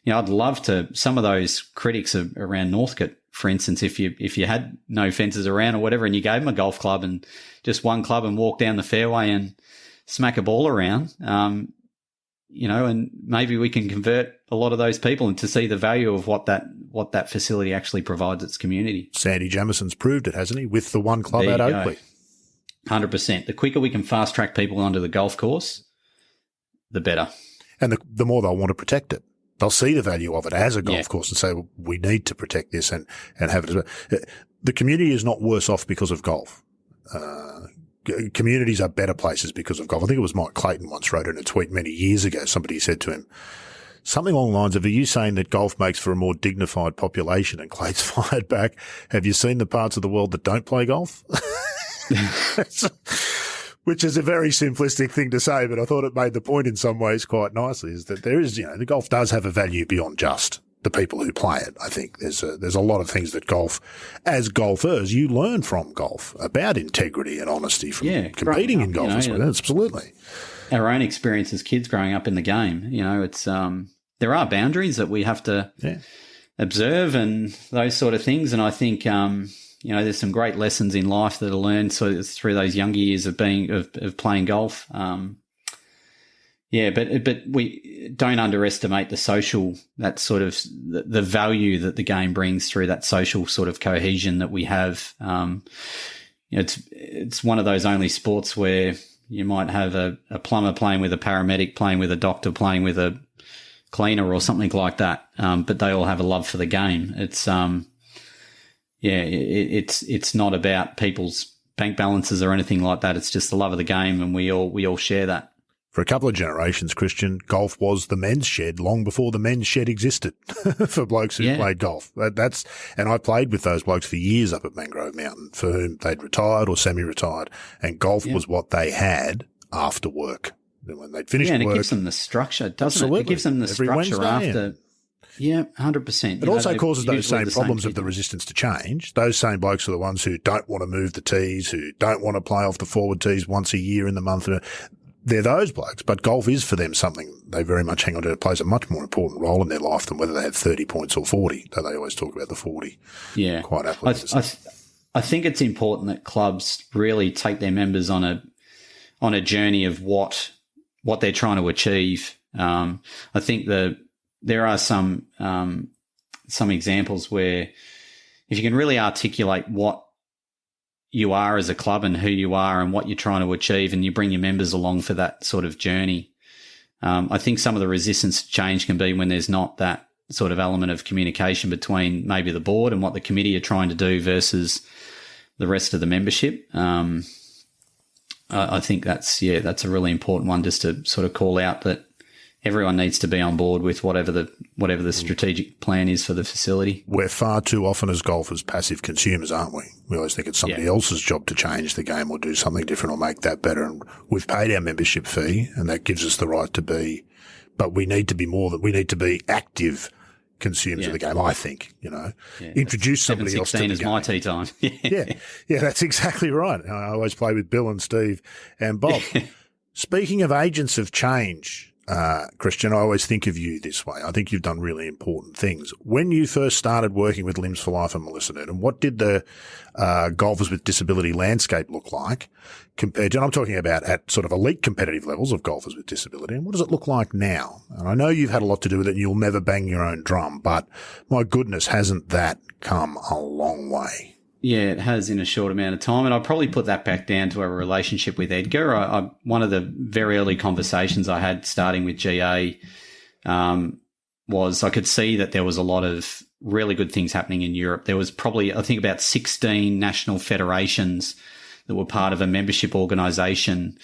I'd love to, some of those critics around Northcote, for instance, if you had no fences around or whatever, and you gave them a golf club and just one club and walk down the fairway and smack a ball around, and maybe we can convert a lot of those people and to see the value of what that facility actually provides its community. Sandy Jamison's proved it, hasn't he, with the one club at Oakley? 100%. The quicker we can fast track people onto the golf course, the better. And the more they'll want to protect it. They'll see the value of it as a golf course and say, well, we need to protect this and have it as well. The community is not worse off because of golf. communities are better places because of golf. I think it was Mike Clayton once wrote in a tweet many years ago. Somebody said to him something along the lines of, are you saying that golf makes for a more dignified population? And Clayton fired back, have you seen the parts of the world that don't play golf? Which is a very simplistic thing to say, but I thought it made the point in some ways quite nicely, is that there is, the golf does have a value beyond just the people who play it. I think there's a lot of things that golf, as golfers, you learn from golf about integrity and honesty from competing in golf. Absolutely. Our own experience as kids growing up in the game, it's there are boundaries that we have to observe and those sort of things. And I think there's some great lessons in life that are learned through those younger years of playing golf. But we don't underestimate the social, that sort of the value that the game brings through that social sort of cohesion that we have. It's one of those only sports where you might have a plumber playing with a paramedic, playing with a doctor, playing with a cleaner or something like that. But they all have a love for the game. It's it's not about people's bank balances or anything like that. It's just the love of the game, and we all share that. For a couple of generations, Christian, golf was the men's shed long before the men's shed existed for blokes who played golf. And I played with those blokes for years up at Mangrove Mountain for whom they'd retired or semi-retired, and golf was what they had after work. And when they'd finished work. And it gives them the structure, doesn't it? It gives them the structure after. Yeah, 100%. It also causes those same problems of the resistance to change. Those same blokes are the ones who don't want to move the tees, who don't want to play off the forward tees once a year in the month. They're those blokes, but golf is for them something they very much hang on to. It plays a much more important role in their life than whether they have 30 points or 40, though they always talk about the 40. Yeah. Quite aptly. I think it's important that clubs really take their members on a journey of what they're trying to achieve. I think there are some examples where if you can really articulate what you are as a club and who you are and what you're trying to achieve, and you bring your members along for that sort of journey. I think some of the resistance to change can be when there's not that sort of element of communication between maybe the board and what the committee are trying to do versus the rest of the membership. I think that's a really important one, just to sort of call out that everyone needs to be on board with whatever the strategic plan is for the facility. We're far too often as golfers passive consumers, aren't we? We always think it's somebody else's job to change the game or do something different or make that better. And we've paid our membership fee, and that gives us the right to be. But we need to be more than we need to be active consumers of the game. I think introduce somebody else to the game. 7:16 is my tee time. yeah, that's exactly right. I always play with Bill and Steve and Bob. Speaking of agents of change. Christian, I always think of you this way. I think you've done really important things. When you first started working with Limbs for Life and Melissa Noonan, what did the golfers with disability landscape look like compared to, and I'm talking about at sort of elite competitive levels of golfers with disability, and what does it look like now? And I know you've had a lot to do with it and you'll never bang your own drum, but my goodness, hasn't that come a long way? Yeah, it has in a short amount of time. And I'll probably put that back down to our relationship with Edgar. One of the very early conversations I had starting with GA was I could see that there was a lot of really good things happening in Europe. There was probably, I think, about 16 national federations that were part of a membership organisation.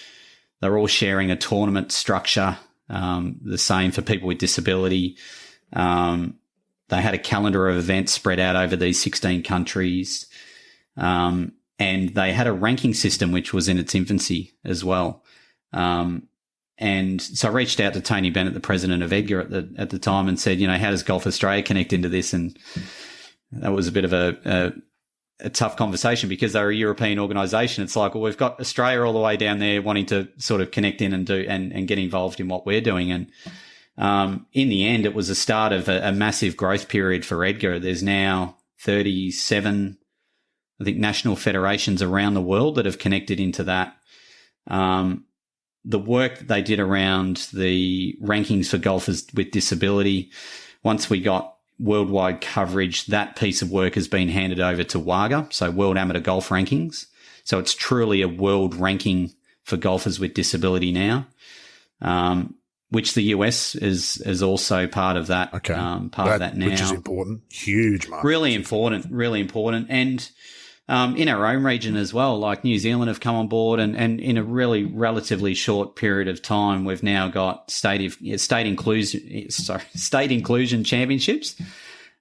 They're all sharing a tournament structure, the same for people with disability. They had a calendar of events spread out over these 16 countries. And they had a ranking system which was in its infancy as well. And so I reached out to Tony Bennett, the president of Edgar at the time, and said, how does Golf Australia connect into this? And that was a bit of a tough conversation because they're a European organisation. It's like, well, we've got Australia all the way down there wanting to sort of connect in and do and get involved in what we're doing. And in the end, it was the start of a massive growth period for Edgar. There's now 37, I think, national federations around the world that have connected into that. The work that they did around the rankings for golfers with disability, once we got worldwide coverage, that piece of work has been handed over to WAGA, so World Amateur Golf Rankings. So it's truly a world ranking for golfers with disability now. Which the US is also part of that. Okay. Part of that now. Which is important. Huge market. Really important. And in our own region as well, like New Zealand have come on board, and in a really relatively short period of time, we've now got state inclusion championships,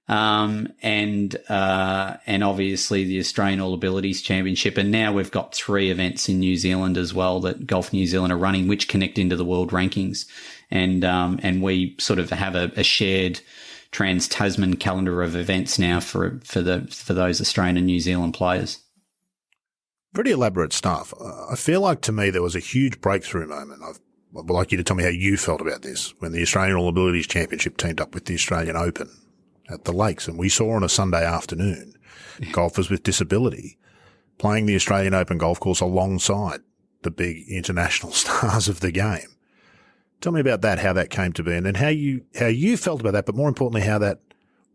and obviously the Australian All Abilities Championship, and now we've got 3 events in New Zealand as well that Golf New Zealand are running, which connect into the world rankings, and we sort of have a shared trans-Tasman calendar of events now for those Australian and New Zealand players. Pretty elaborate stuff. I feel like, to me, there was a huge breakthrough moment. I'd like you to tell me how you felt about this when the Australian All Abilities Championship teamed up with the Australian Open at the Lakes, and we saw on a Sunday afternoon golfers with disability playing the Australian Open golf course alongside the big international stars of the game. Tell me about that, how that came to be, and then how you felt about that, but more importantly,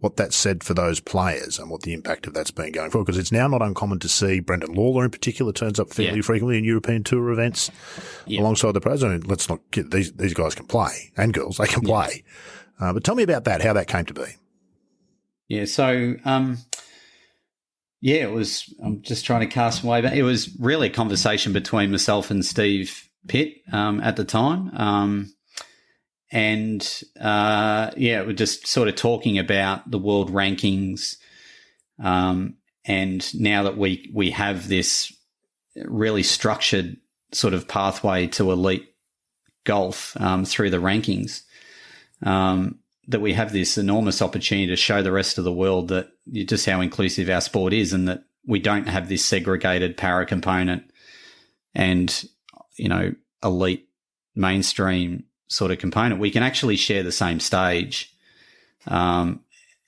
what that said for those players and what the impact of that's been going forward. Because it's now not uncommon to see Brendan Lawler in particular turns up fairly frequently in European Tour events alongside the pros. I mean, let's not get these guys can play, and girls, they can play. But tell me about that, how that came to be. Yeah, so it was. I'm just trying to cast my way back. It was really a conversation between myself and Steve Pitt at the time. We're just sort of talking about the world rankings, and now that we have this really structured sort of pathway to elite golf through the rankings, that we have this enormous opportunity to show the rest of the world that just how inclusive our sport is, and that we don't have this segregated para component and, elite mainstream sort of component. We can actually share the same stage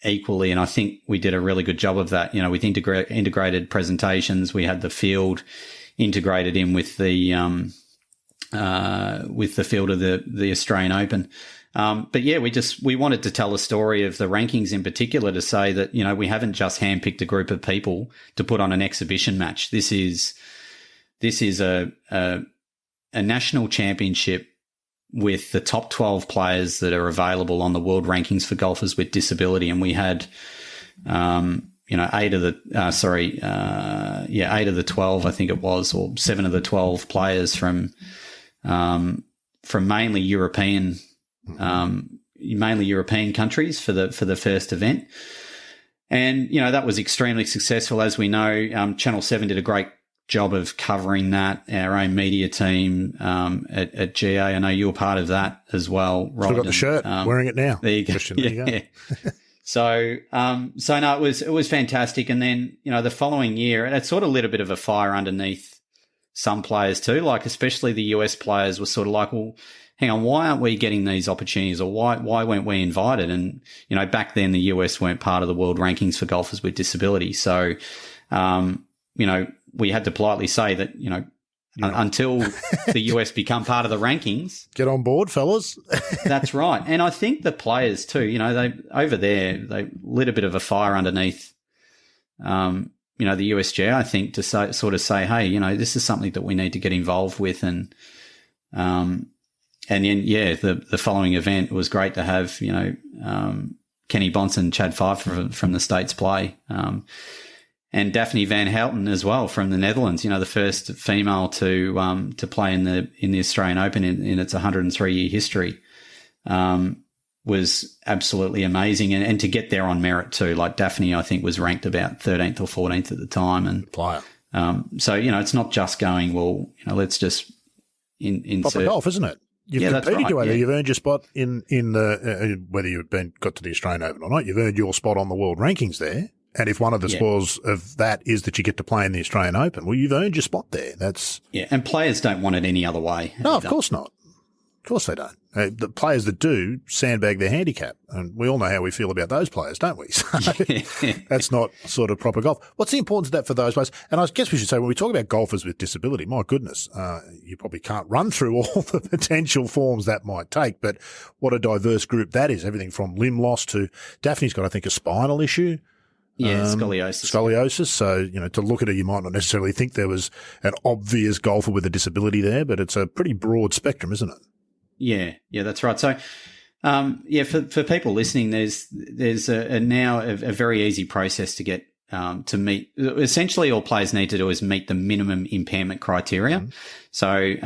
equally, and I think we did a really good job of that. With integrated presentations, we had the field integrated in with the field of the Australian Open. We wanted to tell a story of the rankings in particular, to say that, we haven't just handpicked a group of people to put on an exhibition match. This is a national championship with the top 12 players that are available on the world rankings for golfers with disability. And we had, 8 of the 12, I think it was, or 7 of the 12 players from mainly European countries for the first event. And, that was extremely successful. As we know, Channel 7 did a great job of covering that. Our own media team at GA, I know you were part of that as well. Still got the shirt, wearing it now. There you go. Christian, there you go. So no, it was fantastic. And then, the following year, it sort of lit a bit of a fire underneath some players too, like especially the US players were sort of like, well, hang on, why aren't we getting these opportunities, or why weren't we invited? And, back then the US weren't part of the world rankings for golfers with disability. So, we had to politely say that, until the US become part of the rankings. Get on board, fellas. That's right. And I think the players too, they lit a bit of a fire underneath, the USGA, I think, to say, hey, this is something that we need to get involved with. And then, the following event was great to have, Kenny Bonson, Chad Pfeiffer from the States play. And Daphne Van Houten as well from the Netherlands, the first female to play in the Australian Open in its 103-year history, was absolutely amazing. And to get there on merit too, like Daphne, I think was ranked about 13th or 14th at the time. And player. So, it's not just going, well, let's just insert. Proper golf, isn't it? You've competed your way there. Yeah. You've earned your spot in the whether you've got to the Australian Open or not, you've earned your spot on the world rankings there. And if one of the spoils of that is that you get to play in the Australian Open, well, you've earned your spot there. And players don't want it any other way. No, of course not. Of course they don't. The players that do sandbag their handicap, and we all know how we feel about those players, don't we? So that's not sort of proper golf. What's the importance of that for those players? And I guess we should say, when we talk about golfers with disability, my goodness, you probably can't run through all the potential forms that might take, but what a diverse group that is. Everything from limb loss to Daphne's got, I think, a spinal issue. Yeah, scoliosis. Scoliosis. So, to look at her, you might not necessarily think there was an obvious golfer with a disability there, but it's a pretty broad spectrum, isn't it? Yeah, that's right. So, for people listening, there's now a very easy process to get to meet. Essentially, all players need to do is meet the minimum impairment criteria. So,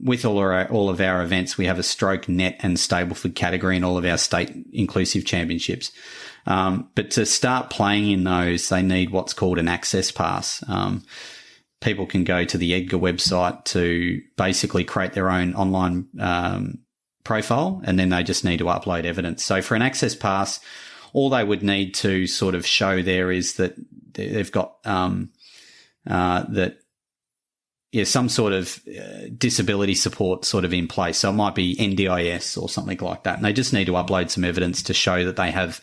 with all of our events, we have a stroke, net, and Stableford category in all of our state inclusive championships. But to start playing in those, they need what's called an access pass. People can go to the Edgar website to basically create their own online profile, and then they just need to upload evidence. So for an access pass, all they would need to sort of show there is that they've got some sort of disability support sort of in place. So it might be NDIS or something like that. And they just need to upload some evidence to show that they have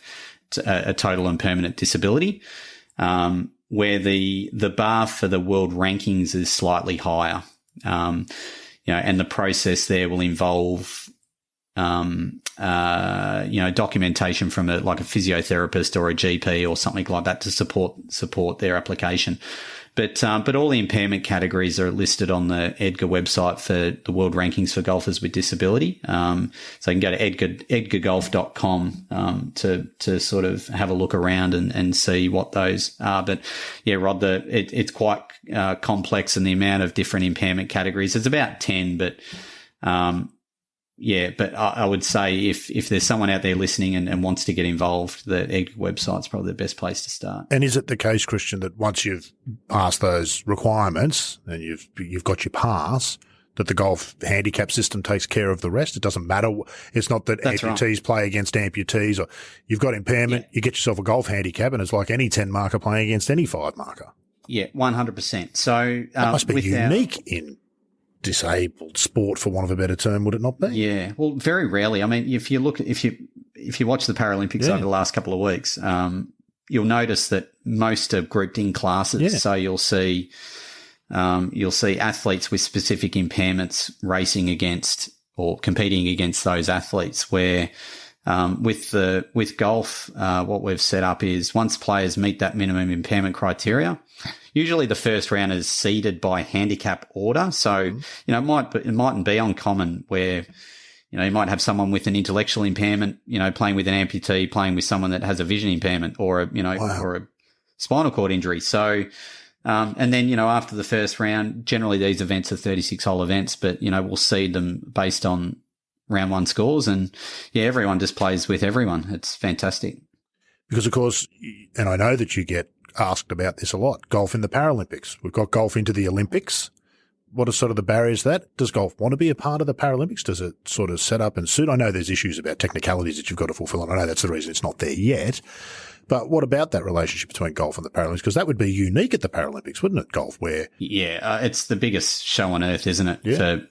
a total and permanent disability, where the bar for the world rankings is slightly higher. And the process there will involve documentation from a physiotherapist or a GP or something like that to support their application. But all the impairment categories are listed on the Edgar website for the world rankings for golfers with disability. So you can go to edgargolf.com to sort of have a look around and see what those are. But yeah, Rod, it's quite complex, and the amount of different impairment categories, it's about 10, but but I would say if there's someone out there listening and wants to get involved, the Edgar website's probably the best place to start. And is it the case, Christian, that once you've passed those requirements and you've got your pass, that the golf handicap system takes care of the rest? It doesn't matter. It's not that That's amputees right. play against amputees, or you've got impairment, you get yourself a golf handicap, and it's like any 10 marker playing against any 5 marker. Yeah, 100%. So that must be unique in disabled sport, for want of a better term, would it not be? Yeah, well, very rarely. I mean, if you watch the Paralympics over the last couple of weeks, you'll notice that most are grouped in classes. Yeah. So you'll see athletes with specific impairments racing against or competing against those athletes. Where with golf, what we've set up is once players meet that minimum impairment criteria, usually the first round is seeded by handicap order. So, it mightn't be uncommon where, you might have someone with an intellectual impairment, playing with an amputee, playing with someone that has a vision impairment or a spinal cord injury. So, and then, after the first round, generally these events are 36-hole events, but, we'll seed them based on round one scores, and everyone just plays with everyone. It's fantastic. Because of course, and I know that you get asked about this a lot, golf in the Paralympics. We've got golf into the Olympics. What are sort of the barriers to that? Does golf want to be a part of the Paralympics? Does it sort of set up and suit? I know there's issues about technicalities that you've got to fulfill, and I know that's the reason it's not there yet. But what about that relationship between golf and the Paralympics? Because that would be unique at the Paralympics, wouldn't it, golf? Where it's the biggest show on earth, isn't it?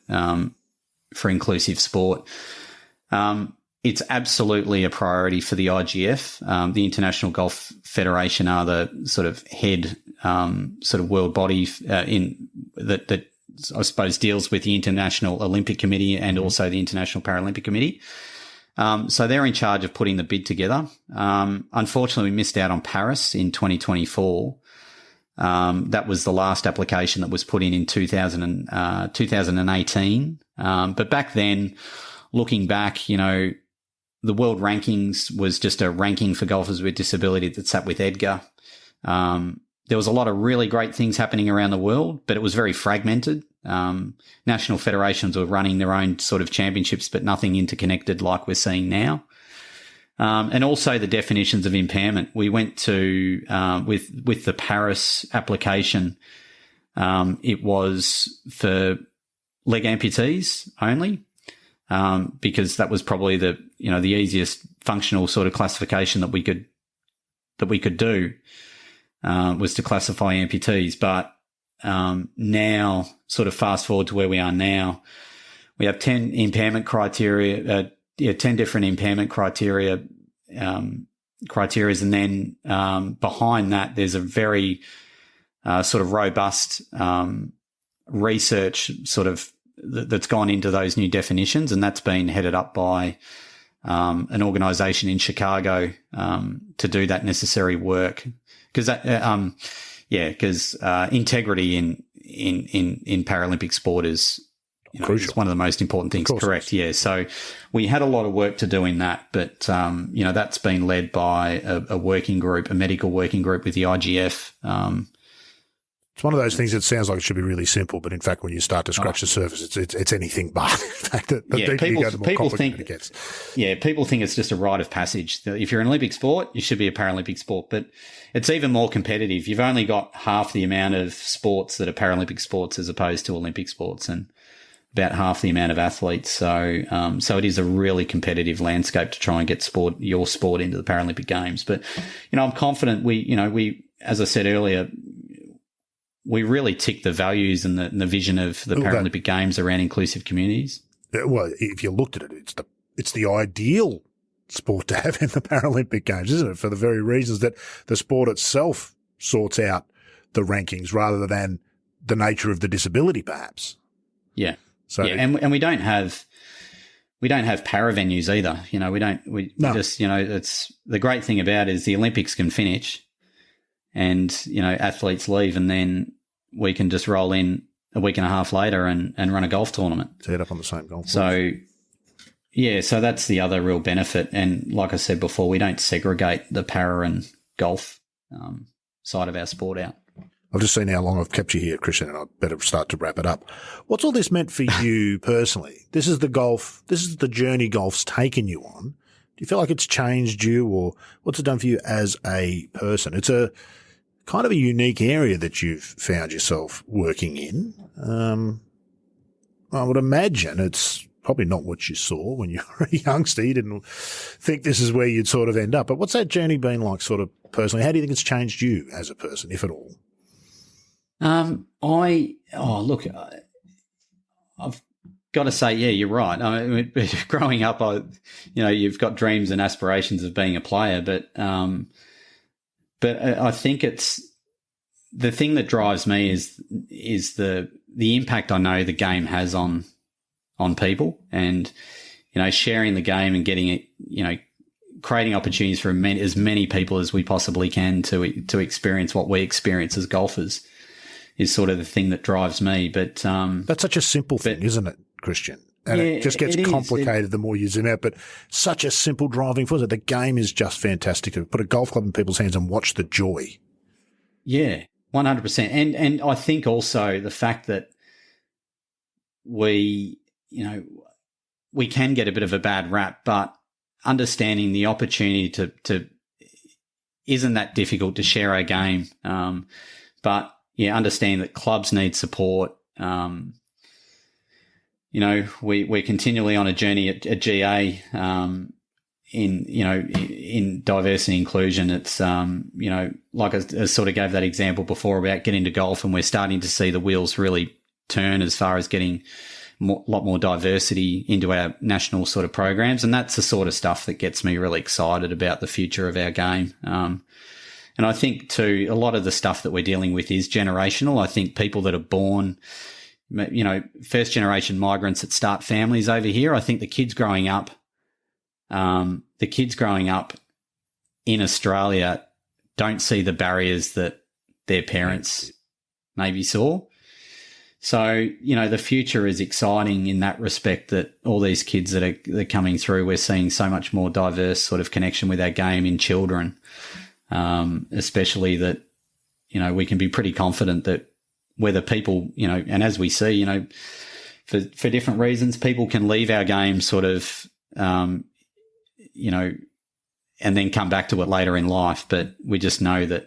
For inclusive sport. It's absolutely a priority for the IGF. The International Golf Federation are the sort of head sort of world body that I suppose deals with the International Olympic Committee and also the International Paralympic Committee. So they're in charge of putting the bid together. Unfortunately, we missed out on Paris in 2024. That was the last application that was put in 2018. But back then, looking back, the world rankings was just a ranking for golfers with disability that sat with Edgar. There was a lot of really great things happening around the world, but it was very fragmented. National federations were running their own sort of championships, but nothing interconnected like we're seeing now. And also the definitions of impairment. We went to, with the Paris application, it was for leg amputees only, because that was probably the easiest functional sort of classification that we could do, was to classify amputees. But, now sort of fast forward to where we are now, we have 10 impairment criteria, 10 different impairment criteria, and then, behind that, there's a very, sort of robust, research sort of that's gone into those new definitions, and that's been headed up by an organisation in Chicago to do that necessary work. Because integrity in Paralympic sport is Crucial. It's one of the most important things. Correct. Yeah. So we had a lot of work to do in that, but, that's been led by a working group, a medical working group with the IGF. It's one of those things that sounds like it should be really simple, but in fact, when you start to scratch the surface, it's anything but. In fact, the deeper you go, the more complicated it gets. Yeah, people think it's just a rite of passage. If you're an Olympic sport, you should be a Paralympic sport, but it's even more competitive. You've only got half the amount of sports that are Paralympic sports as opposed to Olympic sports, and about half the amount of athletes. So it is a really competitive landscape to try and get your sport into the Paralympic Games. But, I'm confident we, as I said earlier, we really tick the values and the vision of the Paralympic Games around inclusive communities. Well, if you looked at it, it's the ideal sport to have in the Paralympic Games, isn't it? For the very reasons that the sport itself sorts out the rankings rather than the nature of the disability, perhaps. Yeah. So and we don't have para venues either. It's the great thing about it is the Olympics can finish and, athletes leave, and then we can just roll in a week and a half later and run a golf tournament. Set up on the same golf course. So that's the other real benefit. And like I said before, we don't segregate the para and golf side of our sport out. I've just seen how long I've kept you here, Christian, and I better start to wrap it up. What's all this meant for you personally? This is the journey golf's taken you on. Do you feel like it's changed you, or what's it done for you as a person? It's a kind of a unique area that you've found yourself working in. I would imagine it's probably not what you saw when you were a youngster. You didn't think this is where you'd sort of end up. But what's that journey been like sort of personally? How do you think it's changed you as a person, if at all? I've got to say, yeah, you're right. I mean, growing up, you've got dreams and aspirations of being a player, but I think it's the thing that drives me is the impact I know the game has on people, and sharing the game and getting it, creating opportunities for as many people as we possibly can to experience what we experience as golfers is sort of the thing that drives me. But that's such a simple thing, isn't it, Christian? And it just gets complicated the more you zoom out, but such a simple driving force. The game is just fantastic. Put a golf club in people's hands and watch the joy. Yeah, 100%. And I think also the fact that we can get a bit of a bad rap, but understanding the opportunity to isn't that difficult to share our game. But yeah, understand that clubs need support. We're continually on a journey at GA in diversity and inclusion. It's like I sort of gave that example before about getting to golf, and we're starting to see the wheels really turn as far as getting a lot more diversity into our national sort of programs, and that's the sort of stuff that gets me really excited about the future of our game. And I think too, a lot of the stuff that we're dealing with is generational. I think people that are born, first generation migrants that start families over here, I think the kids growing up in Australia don't see the barriers that their parents maybe saw. So, the future is exciting in that respect, that all these kids that are coming through, we're seeing so much more diverse sort of connection with our game in children. Especially that, we can be pretty confident that whether people, and as we see, for different reasons, people can leave our game sort of, and then come back to it later in life. But we just know that,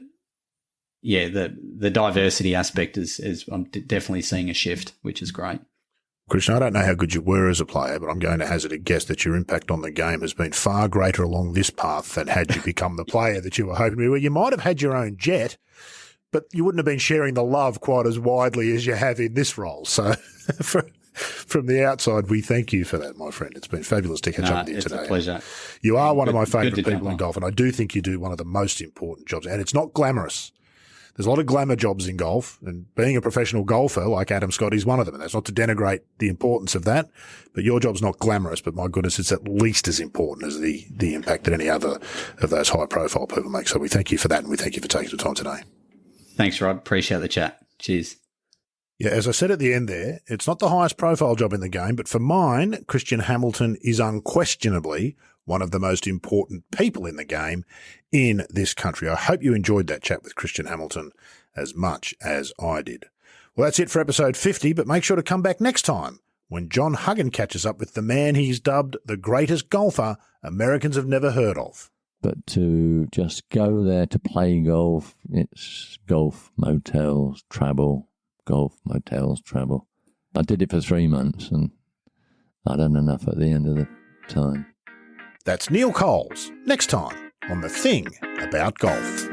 yeah, the diversity aspect is I'm definitely seeing a shift, which is great. Christian, I don't know how good you were as a player, but I'm going to hazard a guess that your impact on the game has been far greater along this path than had you become the player that you were hoping to be. Well, you might have had your own jet, but you wouldn't have been sharing the love quite as widely as you have in this role. So from the outside, we thank you for that, my friend. It's been fabulous to catch up with you today. It's a pleasure. You are one of my favourite people in golf, and I do think you do one of the most important jobs, and it's not glamorous. There's a lot of glamour jobs in golf, and being a professional golfer like Adam Scott is one of them. And that's not to denigrate the importance of that, but your job's not glamorous, but my goodness, it's at least as important as the impact that any other of those high-profile people make. So we thank you for that, and we thank you for taking the time today. Thanks, Rod. Appreciate the chat. Cheers. Yeah, as I said at the end there, it's not the highest profile job in the game, but for mine, Christian Hamilton is unquestionably one of the most important people in the game in this country. I hope you enjoyed that chat with Christian Hamilton as much as I did. Well, that's it for episode 50, but make sure to come back next time when John Huggin catches up with the man he's dubbed the greatest golfer Americans have never heard of. But to just go there to play golf, it's golf, motels, travel, golf, motels, travel. I did it for 3 months and I'd had enough at the end of the time. That's Neil Coles, next time on The Thing About Golf.